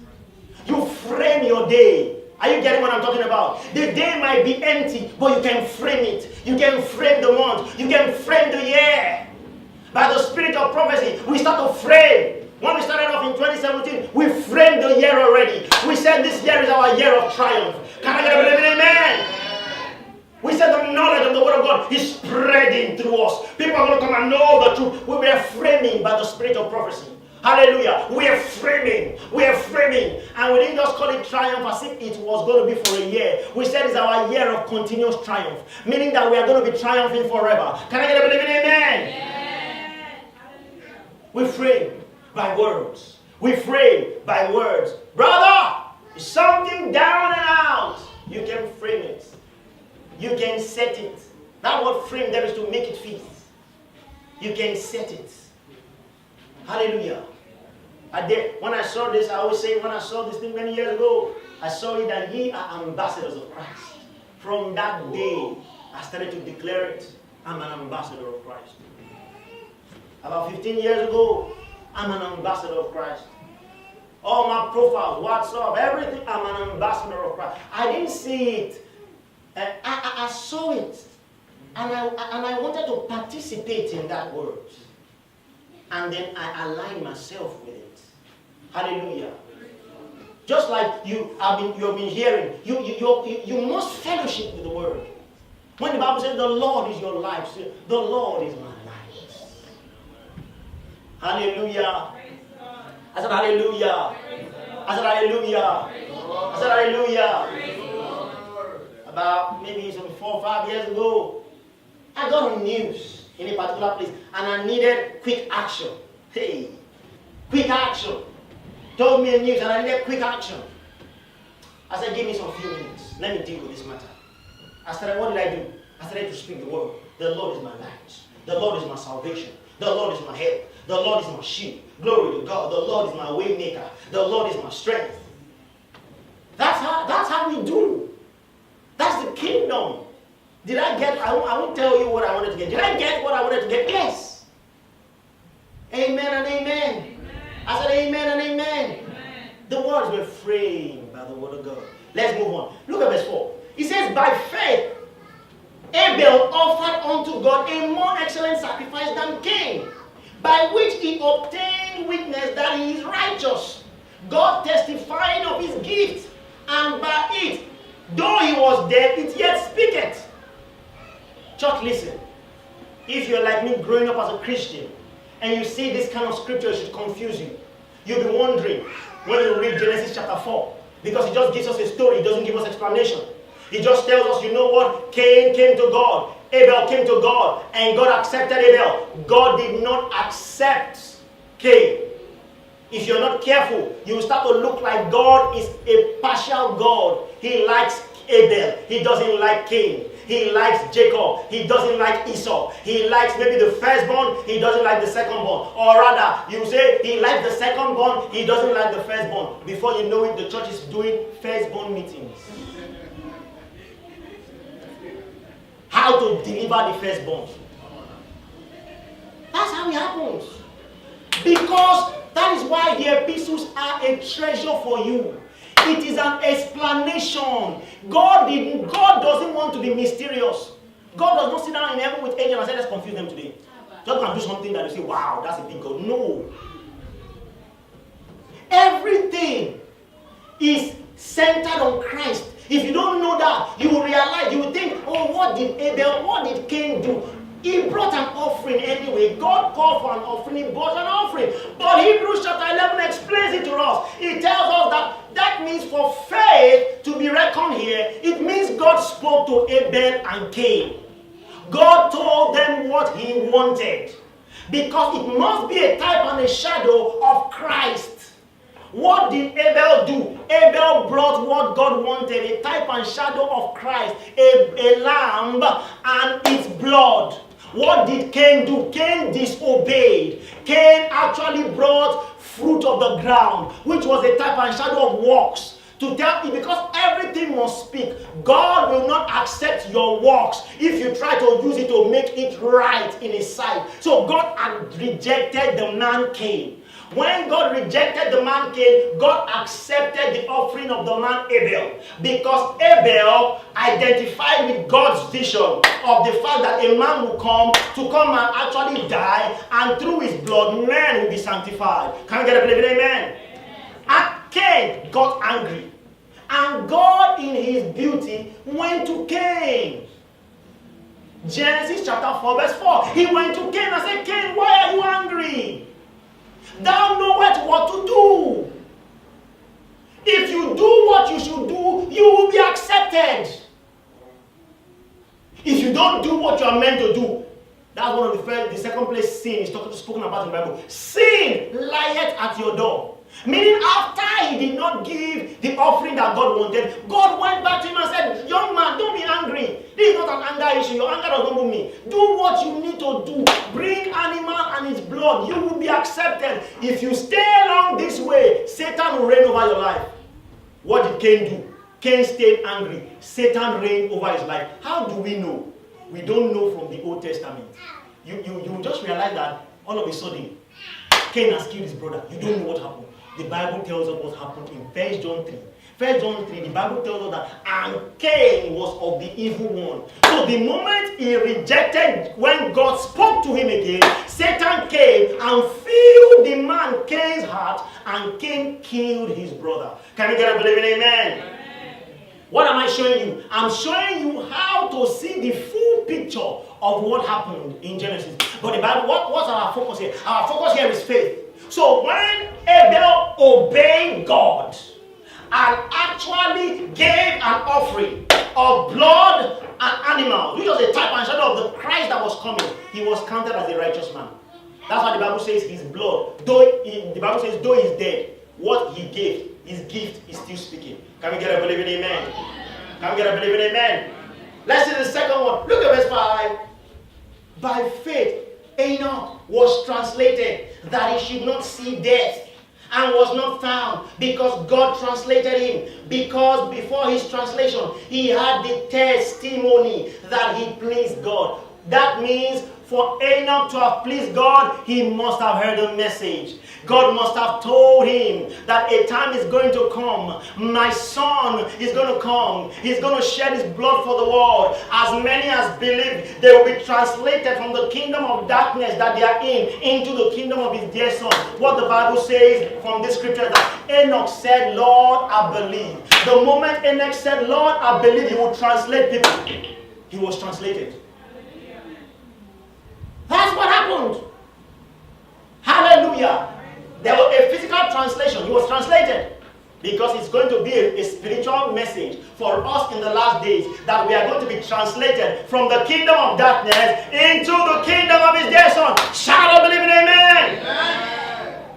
You frame your day. Are you getting what I'm talking about? The day might be empty, but you can frame it. You can frame the month. You can frame the year. By the spirit of prophecy, we start to frame. When we started off in 2017, we framed the year already. We said this year is our year of triumph. Can I get a believe in amen? We said the knowledge of the word of God is spreading through us. People are going to come and know the truth. We were framing by the spirit of prophecy. Hallelujah. We are framing. We are framing. And we didn't just call it triumph as if it was going to be for a year. We said it's our year of continuous triumph. Meaning that we are going to be triumphing forever. Can I get a believe in amen? Yeah. We frame by words. We frame by words. Brother, something down and out. You can frame it. You can set it. That word frame there is to make it fit. You can set it. Hallelujah. When I saw this, I always say, when I saw this thing many years ago, I saw it that ye are ambassadors of Christ. From that day, I started to declare it. I'm an ambassador of Christ. About 15 years ago, I'm an ambassador of Christ. All my profiles, WhatsApp, everything, I'm an ambassador of Christ. I didn't see it. I saw it. And I wanted to participate in that word. And then I aligned myself with it. Hallelujah. Just like you have been hearing, you must fellowship with the word. When the Bible says the Lord is your life, say, the Lord is my life. Hallelujah. I said hallelujah. I said hallelujah. I said hallelujah. About maybe some 4 or 5 years ago, I got on news in a particular place and I needed quick action. Hey, quick action. Told me a news and I needed quick action. I said, give me some few minutes. Let me deal with this matter. I said, what did I do? I started to speak the word. The Lord is my light. The Lord is my salvation. The Lord is my help. The Lord is my shield. Glory to God. The Lord is my way maker. The Lord is my strength. That's how we do. That's the kingdom. Did I get, I won't tell you what I wanted to get. Did I get what I wanted to get? Yes. Amen and amen. Amen. I said amen and amen. Amen. The words were framed by the word of God. Let's move on. Look at verse 4. It says, by faith, Abel offered unto God a more excellent sacrifice than Cain, by which he obtained witness that he is righteous, God testifying of his gift, and by it, though he was dead, it yet speaketh. Church, listen. If you're like me growing up as a Christian, and you see this kind of scripture, it should confuse you. You'll be wondering when you read Genesis chapter 4, because it just gives us a story, it doesn't give us explanation. It just tells us, you know what? Cain came to God, Abel came to God, and God accepted Abel. God did not accept Cain. If you're not careful, you will start to look like God is a partial God. He likes Abel, he doesn't like Cain. He likes Jacob, he doesn't like Esau. He likes maybe the firstborn, he doesn't like the secondborn. Or rather, you say he likes the secondborn, he doesn't like the firstborn. Before you know it, the church is doing firstborn meetings. How to deliver the firstborn. That's how it happens. Because that is why the epistles are a treasure for you. It is an explanation. God doesn't want to be mysterious. God does not sit down in heaven with angels and say, let's confuse them today. Just going to do something that you say, wow, that's a big God. No. Everything is centered on Christ. If you don't know that, you will realize, you will think, oh, what did Cain do? He brought an offering anyway. God called for an offering, he brought an offering. But Hebrews chapter 11 explains it to us. It tells us that means for faith to be reckoned here, it means God spoke to Abel and Cain. God told them what he wanted. Because it must be a type and a shadow of Christ. What did Abel do? Abel brought what God wanted, a type and shadow of Christ, a lamb and its blood. What did Cain do? Cain disobeyed. Cain actually brought fruit of the ground, which was a type and shadow of works. To tell you, because everything must speak. God will not accept your works if you try to use it to make it right in his sight. So God had rejected the man Cain. When God rejected the man Cain, God accepted the offering of the man Abel. Because Abel identified with God's vision of the fact that a man will come and actually die, and through his blood, men will be sanctified. Can you get a believe it? Amen? And Cain got angry. And God, in his beauty, went to Cain. Genesis chapter 4, verse 4. He went to Cain and said, Cain, why are you angry? Thou knowest what to do. If you do what you should do, you will be accepted. If you don't do what you are meant to do, that's one of the second place sin is spoken about in the Bible. Sin lieth at your door. Meaning after he did not give the offering that God wanted, God went back to him and said, young man, don't be angry. This is not an anger issue. Your anger does not move me. Do what you need to do. Bring animal and its blood. You will be accepted. If you stay along this way, Satan will reign over your life. What did Cain do? Cain stayed angry. Satan reigned over his life. How do we know? We don't know from the Old Testament. You just realize that all of a sudden, Cain has killed his brother. You don't know what happened. The Bible tells us what happened in 1 John 3. 1 John 3, the Bible tells us that, and Cain was of the evil one. So the moment he rejected, when God spoke to him again, Satan came and filled the man Cain's heart, and Cain killed his brother. Can you get a believing amen? Amen? What am I showing you? I'm showing you how to see the full picture of what happened in Genesis. But the Bible, what's our focus here? Our focus here is faith. So when Abel obeyed God and actually gave an offering of blood and animals, which was a type and shadow of the Christ that was coming, he was counted as a righteous man. That's why the Bible says his blood, the Bible says though he's dead, what he gave, his gift is still speaking. Can we get a believing amen? Can we get a believing amen? Let's see the second one. Look at verse 5. By faith, Enoch was translated that he should not see death, and was not found because God translated him. Because before his translation, he had the testimony that he pleased God. That means for Enoch to have pleased God, he must have heard a message. God must have told him that a time is going to come. My son is going to come. He's going to shed his blood for the world. As many as believe, they will be translated from the kingdom of darkness that they are in into the kingdom of his dear son. What the Bible says from this scripture that Enoch said, Lord, I believe. The moment Enoch said, Lord, I believe, he would translate people. He was translated. That's what happened. Hallelujah. There was a physical translation. He was translated because it's going to be a spiritual message for us in the last days that we are going to be translated from the kingdom of darkness into the kingdom of his dear son. Shout out, believe in amen. Amen.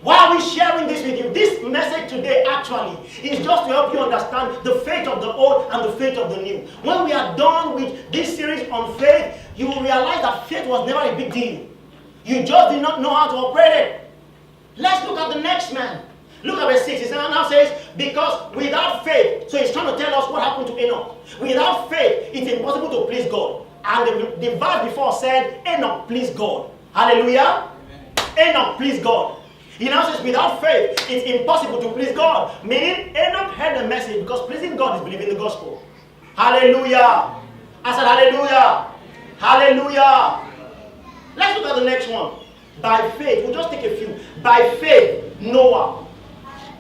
Why are we sharing this with you? This message today actually is just to help you understand the faith of the old and the faith of the new. When we are done with this series on faith, you will realize that faith was never a big deal. You just did not know how to operate it. Let's look at the next man. Look at verse 6. It now says, because without faith, so he's trying to tell us what happened to Enoch. Without faith, it's impossible to please God. And the verse before said, Enoch pleased God. Hallelujah. Amen. Enoch pleased God. He now says, without faith, it's impossible to please God. Meaning, Enoch heard the message because pleasing God is believing the gospel. Hallelujah. I said, hallelujah. Hallelujah. Let's look at the next one. By faith, we'll just take a few. By faith, Noah.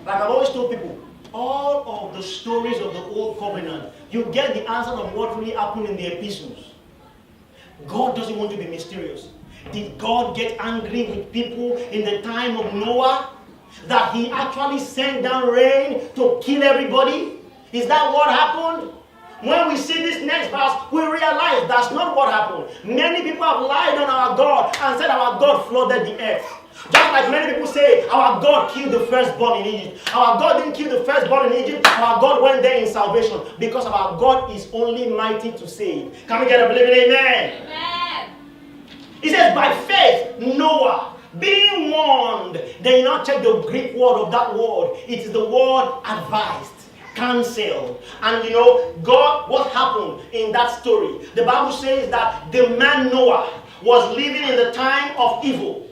Like I've always told people, all of the stories of the old covenant, you get the answer of what really happened in the epistles. God doesn't want to be mysterious. Did God get angry with people in the time of Noah? That he actually sent down rain to kill everybody? Is that what happened? When we see this next verse, we realize that's not what happened. Many people have lied on our God and said our God flooded the earth. Just like many people say, our God killed the firstborn in Egypt. Our God didn't kill the firstborn in Egypt. Our God went there in salvation because our God is only mighty to save. Can we get a believing amen? Amen. He says, by faith, Noah, being warned. Then you now check the Greek word of that word. It is the word advised. Cancelled. And you know, God, what happened in that story? The Bible says that the man Noah was living in the time of evil.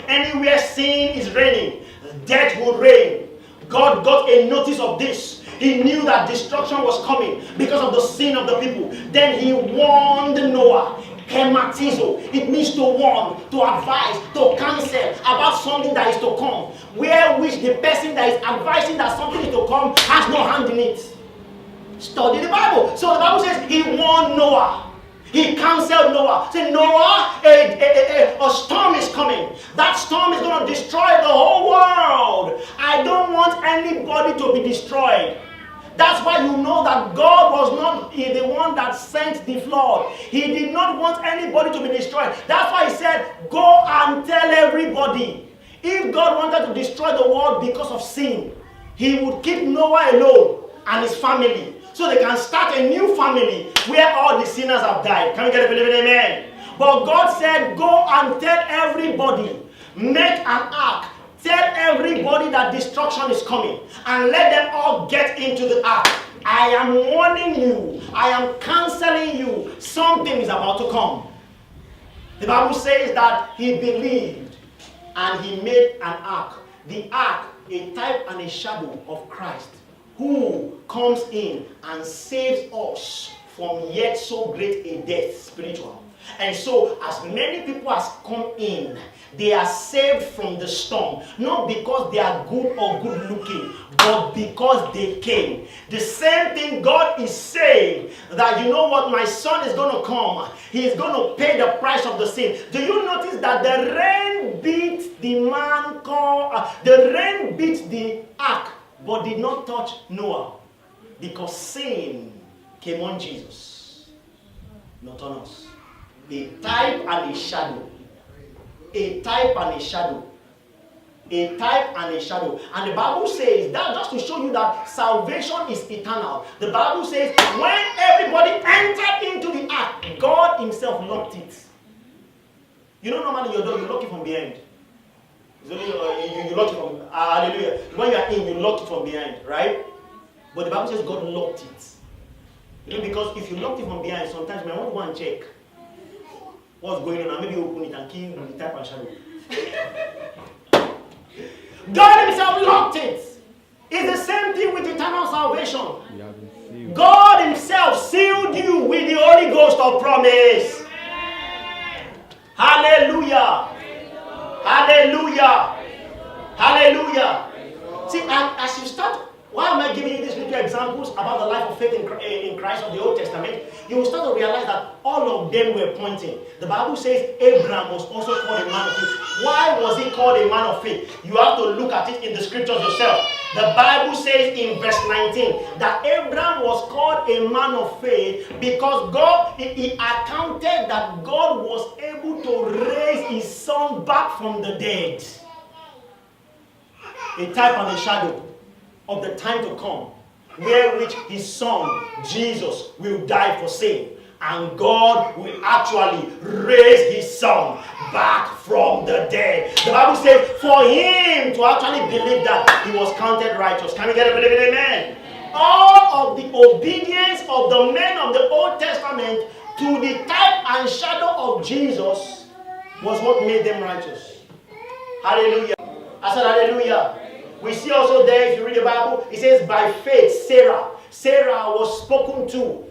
Anywhere sin is reigning, death will reign. God got a notice of this. He knew that destruction was coming because of the sin of the people. Then he warned Noah. Hematizo. It means to warn, to advise, to counsel about something that is to come. Where which the person that is advising that something is to come has no hand in it. Study the Bible. So the Bible says he warned Noah. He counseled Noah. Say, Noah, a storm is coming. That storm is going to destroy the whole world. I don't want anybody to be destroyed. That's why you know that God was not the one that sent the flood. He did not want anybody to be destroyed. That's why he said, go and tell everybody. If God wanted to destroy the world because of sin, he would keep Noah alone and his family, so they can start a new family where all the sinners have died. Can we get a believing amen? But God said, go and tell everybody, make an ark. Tell everybody that destruction is coming and let them all get into the ark. I am warning you. I am counseling you. Something is about to come. The Bible says that he believed And he made an ark. The ark, a type and a shadow of Christ, who comes in and saves us from yet so great a death, spiritual. And so, as many people as come in, they are saved from the storm, not because they are good or good looking, but because they came. The same thing God is saying, that you know what, my son is going to come. He is going to pay the price of the sin. Do you notice that the rain beat the man called, the rain beat the ark, but did not touch Noah? Because sin came on Jesus, not on us. A type and a shadow. A type and a shadow. A type and a shadow. And the Bible says that just to show you that salvation is eternal. The Bible says when everybody entered into the ark, God himself locked it. You know, normally your door, you lock it from behind. It's only, you lock it from, hallelujah. When you are in, you lock it from behind, right? But the Bible says God locked it. You know, because if you lock it from behind, sometimes you might want to go and check what's going on, and maybe open it and kill the type and shadow. God himself locked it. It's the same thing with eternal salvation. God himself sealed you with the Holy Ghost of promise. Hallelujah. Hallelujah. Hallelujah. See, and as you start, why am I giving you these little examples about the life of faith in Christ of the Old Testament? You will start to realize that all of them were pointing. The Bible says Abraham was also called a man of faith. Why was he called a man of faith? You have to look at it in the scriptures yourself. The Bible says in verse 19 that Abraham was called a man of faith because God, he accounted that God was able to raise his son back from the dead. A type and a shadow of the time to come, where which his son, Jesus, will die for sin. And God will actually raise his son back from the dead. The Bible says for him to actually believe that, he was counted righteous. Can we get a believe in amen? All of the obedience of the men of the Old Testament to the type and shadow of Jesus was what made them righteous. Hallelujah. I said hallelujah. We see also there, if you read the Bible, it says by faith, Sarah was spoken to.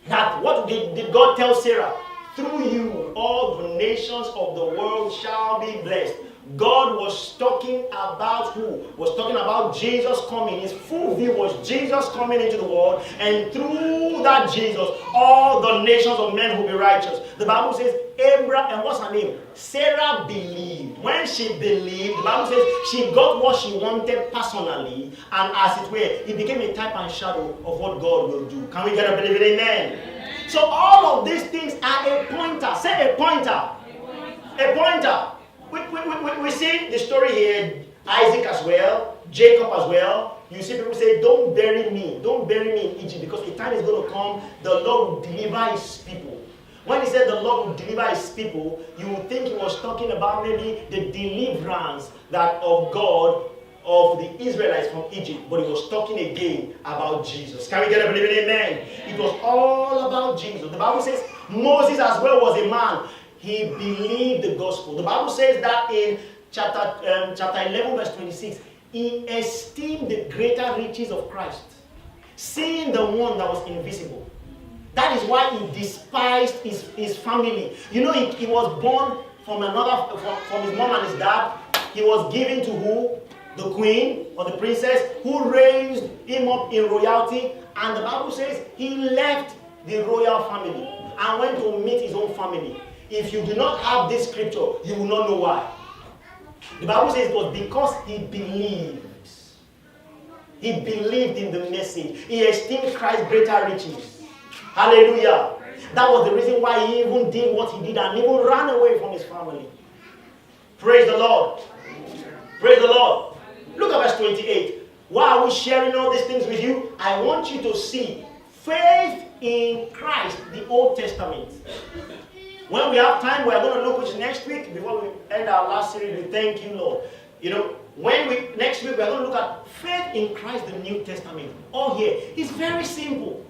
That what did God tell Sarah? Through you, all the nations of the world shall be blessed. God was talking about who? Was talking about Jesus coming. His full view was Jesus coming into the world, and through that Jesus, all the nations of men will be righteous. The Bible says Abraham, and what's her name? Sarah believed. When she believed, the Bible says she got what she wanted personally, and as it were, it became a type and shadow of what God will do. Can we get a believe it? Amen. So all of these things are a pointer. Say a pointer. A pointer. We see the story here, Isaac as well, Jacob as well. You see people say, don't bury me in Egypt, because a time is going to come, the Lord will deliver his people. When he said the Lord will deliver his people, you would think he was talking about maybe the deliverance that of God of the Israelites from Egypt, but he was talking again about Jesus. Can we get a believe in amen? It was all about Jesus. The Bible says Moses as well was a man. He believed the gospel. The Bible says that in chapter 11 verse 26, he esteemed the greater riches of Christ, seeing the one that was invisible. That is why he despised his family. You know, he was born from his mom and his dad. He was given to who? The queen or the princess, who raised him up in royalty. And the Bible says he left the royal family and went to meet his own family. If you do not have this scripture, you will not know why. The Bible says it was because he believed. He believed in the message. He esteemed Christ's greater riches. Hallelujah. That was the reason why he even did what he did and even ran away from his family. Praise the Lord. Praise the Lord. Look at verse 28. Why are we sharing all these things with you? I want you to see faith in Christ, the Old Testament. When we have time, we are going to look which next week, before we end our last series, we thank you, Lord. You know, next week we are going to look at faith in Christ, the New Testament. All here. It's very simple.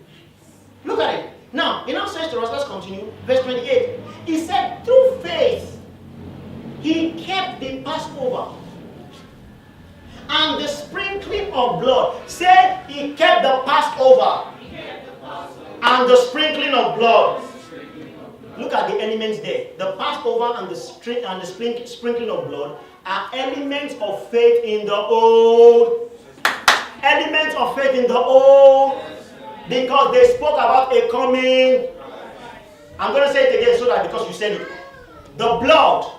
Look at it. Now, in our says to us, let's continue. Verse 28. He said, through faith, He kept the Passover. And the sprinkling of blood. Said he kept the Passover. And the sprinkling of blood. Look at the elements there. The Passover and the sprinkling of blood are elements of faith in the old. Elements of faith in the old. Because they spoke about a coming. I'm going to say it again so that because you said it. The blood.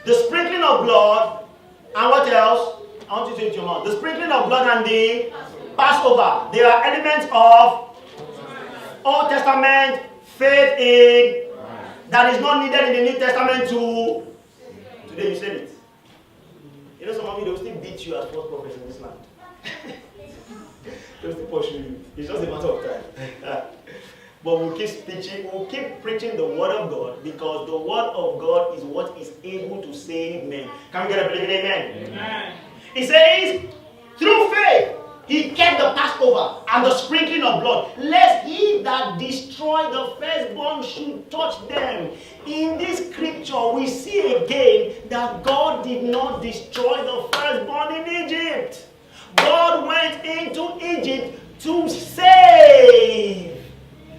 The sprinkling of blood. And what else? I want you to say it to your mouth. The sprinkling of blood and the Passover. They are elements of Old Testament faith in that is not needed in the New Testament to. Today you said it. You know some of you, they will still beat you as false prophets in this land. They will still pursue you. It's just a matter of time. But we'll keep preaching the word of God because the word of God is what is able to save men. Can we get a believing amen? Amen. He says, through faith, he kept the Passover and the sprinkling of blood, lest he that destroy the firstborn should touch them. In this scripture, we see again that God did not destroy the firstborn in Egypt. God went into Egypt to save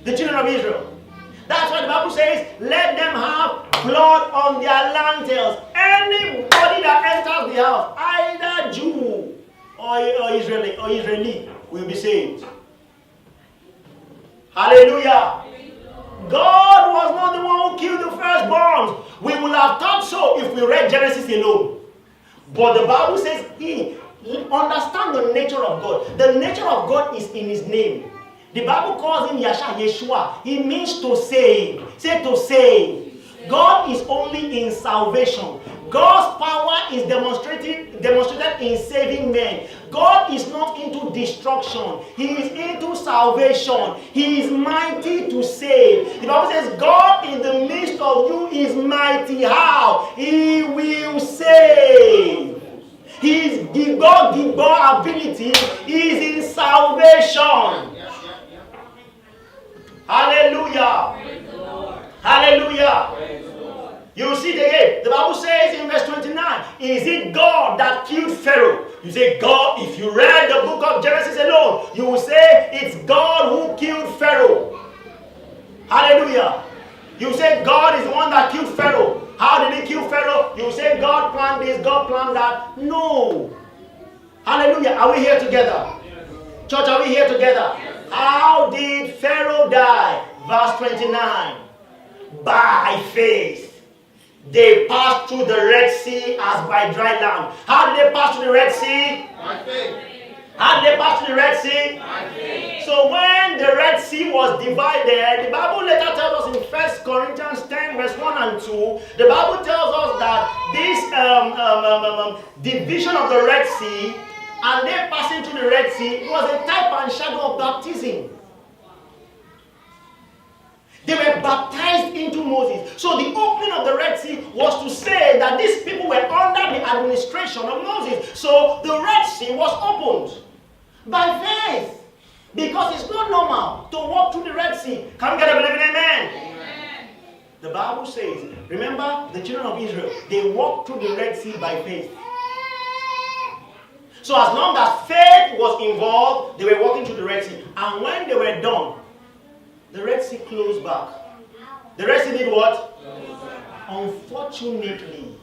the children of Israel. That's why the Bible says, let them have blood on their lintels. Anybody that enters the house, either Jew or Israeli, will be saved. Hallelujah. God was not the one who killed the firstborns. We would have thought so if we read Genesis alone. But the Bible says, understand the nature of God. The nature of God is in his name. The Bible calls him Yeshua. He means to save. Say to save. God is only in salvation. God's power is demonstrated in saving men. God is not into destruction. He is into salvation. He is mighty to save. The Bible says God in the midst of you is mighty. How? He will save. The God ability is in salvation. Hallelujah. Hallelujah. You see it again. The Bible says in verse 29, is it God that killed Pharaoh? You say God, if you read the book of Genesis alone, you will say it's God who killed Pharaoh. Hallelujah. You say God is the one that killed Pharaoh. How did he kill Pharaoh? You say God planned this, God planned that. No. Hallelujah. Are we here together? Church, are we here together? How did Pharaoh die? Verse 29. By faith. They passed through the Red Sea as by dry land. How did they pass through the Red Sea? By faith. How did they pass through the Red Sea? By faith. So when the Red Sea was divided, the Bible later tells us in 1 Corinthians 10 verse 1 and 2, the Bible tells us that this division of the Red Sea and they passing through the Red Sea was a type and shadow of baptism. They were baptized into Moses. So the opening of the Red Sea was to say that these people were under the administration of Moses. So the Red Sea was opened by faith. Because it's not normal to walk through the Red Sea. Can we get a believing amen? Amen? The Bible says, remember the children of Israel, they walked through the Red Sea by faith. So as long as faith was involved, they were walking through the Red Sea. And when they were done, the Red Sea closed back. The Red Sea did what? Unfortunately,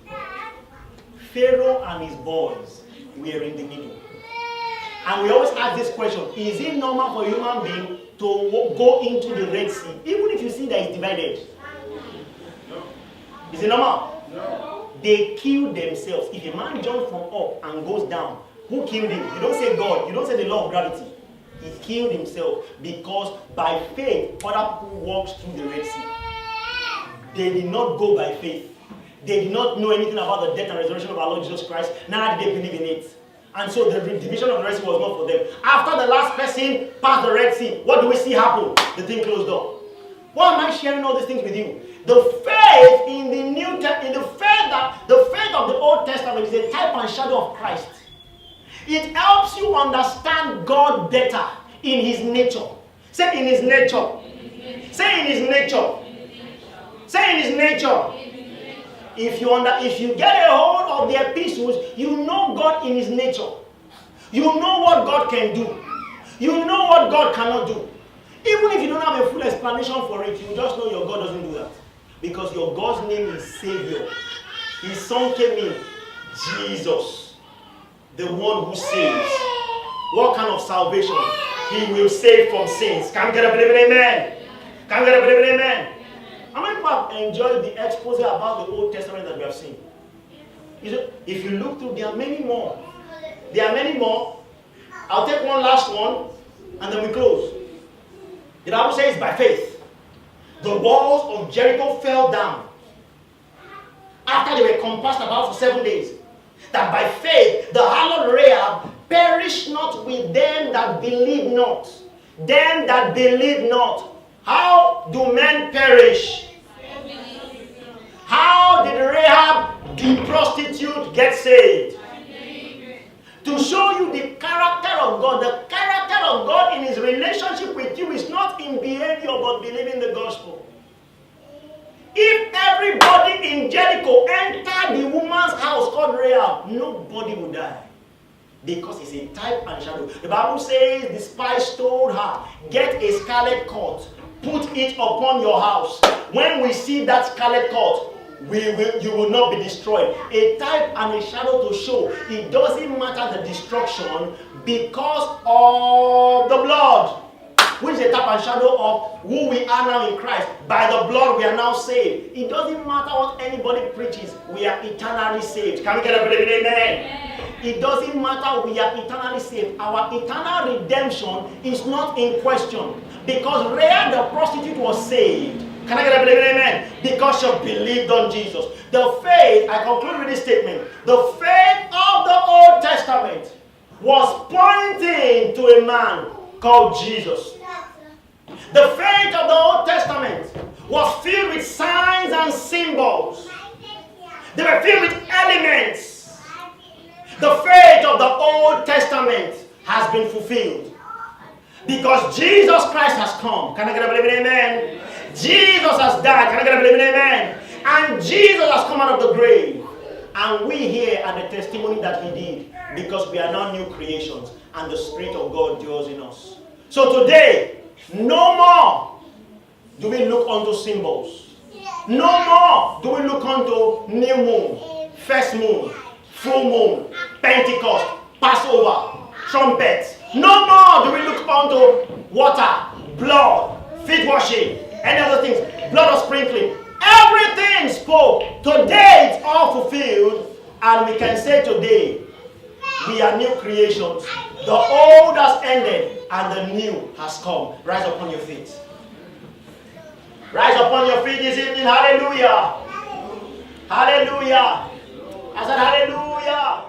Pharaoh and his boys were in the middle. And we always ask this question, is it normal for a human being to go into the Red Sea, even if you see that it's divided? No. Is it normal? No. They killed themselves. If a man jumps from up and goes down, who killed him? You don't say God, you don't say the law of gravity. He killed himself because by faith, other people walked through the Red Sea. They did not go by faith. They did not know anything about the death and resurrection of our Lord Jesus Christ. Neither did they believe in it. And so the division of the Red Sea was not for them. After the last person passed the Red Sea, what do we see happen? The thing closed up. Why am I sharing all these things with you? The faith in the New Testament, the faith of the Old Testament is a type and shadow of Christ. It helps you understand God better in his nature. Say in his nature. Say in his nature. Say in his nature. If you get a hold of the epistles, you know God in his nature. You know what God can do. You know what God cannot do. Even if you don't have a full explanation for it, you just know your God doesn't do that. Because your God's name is Savior. His son came in, Jesus, the one who saves. What kind of salvation? He will save from sins. Can we get a believe in amen? Can we get a believe in amen? How many people have enjoyed the expose about the Old Testament that we have seen? If you look through, there are many more. There are many more. I'll take one last one, and then we close. The Bible says by faith, the walls of Jericho fell down after they were compassed about for 7 days. That by faith, the harlot Rahab perished not with them that believe not. Them that believe not. How do men perish? How did Rahab, the prostitute, get saved? To show you the character of God. The character of God in his relationship with you is not in behavior but believing the gospel. If everybody in Jericho entered the woman's house called Rahab, nobody would die. Because it's a type and shadow. The Bible says the spies told her, get a scarlet cord, put it upon your house. When we see that scarlet cord, you will not be destroyed. A type and a shadow to show it doesn't matter the destruction because of the blood, which is a type and shadow of who we are now in Christ. By the blood we are now saved. It doesn't matter what anybody preaches, we are eternally saved. Can we get a believe in amen? It doesn't matter, we are eternally saved. Our eternal redemption is not in question. Because Rahab the prostitute was saved. Can I get a believe in amen? Because she believed on Jesus. The faith, I conclude with this statement. The faith of the Old Testament was pointing to a man called Jesus. The faith of the Old Testament was filled with signs and symbols. They were filled with elements. The faith of the Old Testament has been fulfilled. Because Jesus Christ has come. Can I get a believe in amen? Jesus has died. Can I get a believe in amen? And Jesus has come out of the grave. And we here are the testimony that he did. Because we are now new creations. And the Spirit of God dwells in us. So today, no more do we look unto symbols. No more do we look unto new moon, first moon, full moon, Pentecost, Passover, trumpets. No more do we look unto water, blood, feet washing, any other things, blood of sprinkling. Everything spoke. Today it's all fulfilled, and we can say today we are new creations. The old has ended and the new has come. Rise upon your feet. Rise upon your feet this evening. Hallelujah. Hallelujah. I said hallelujah.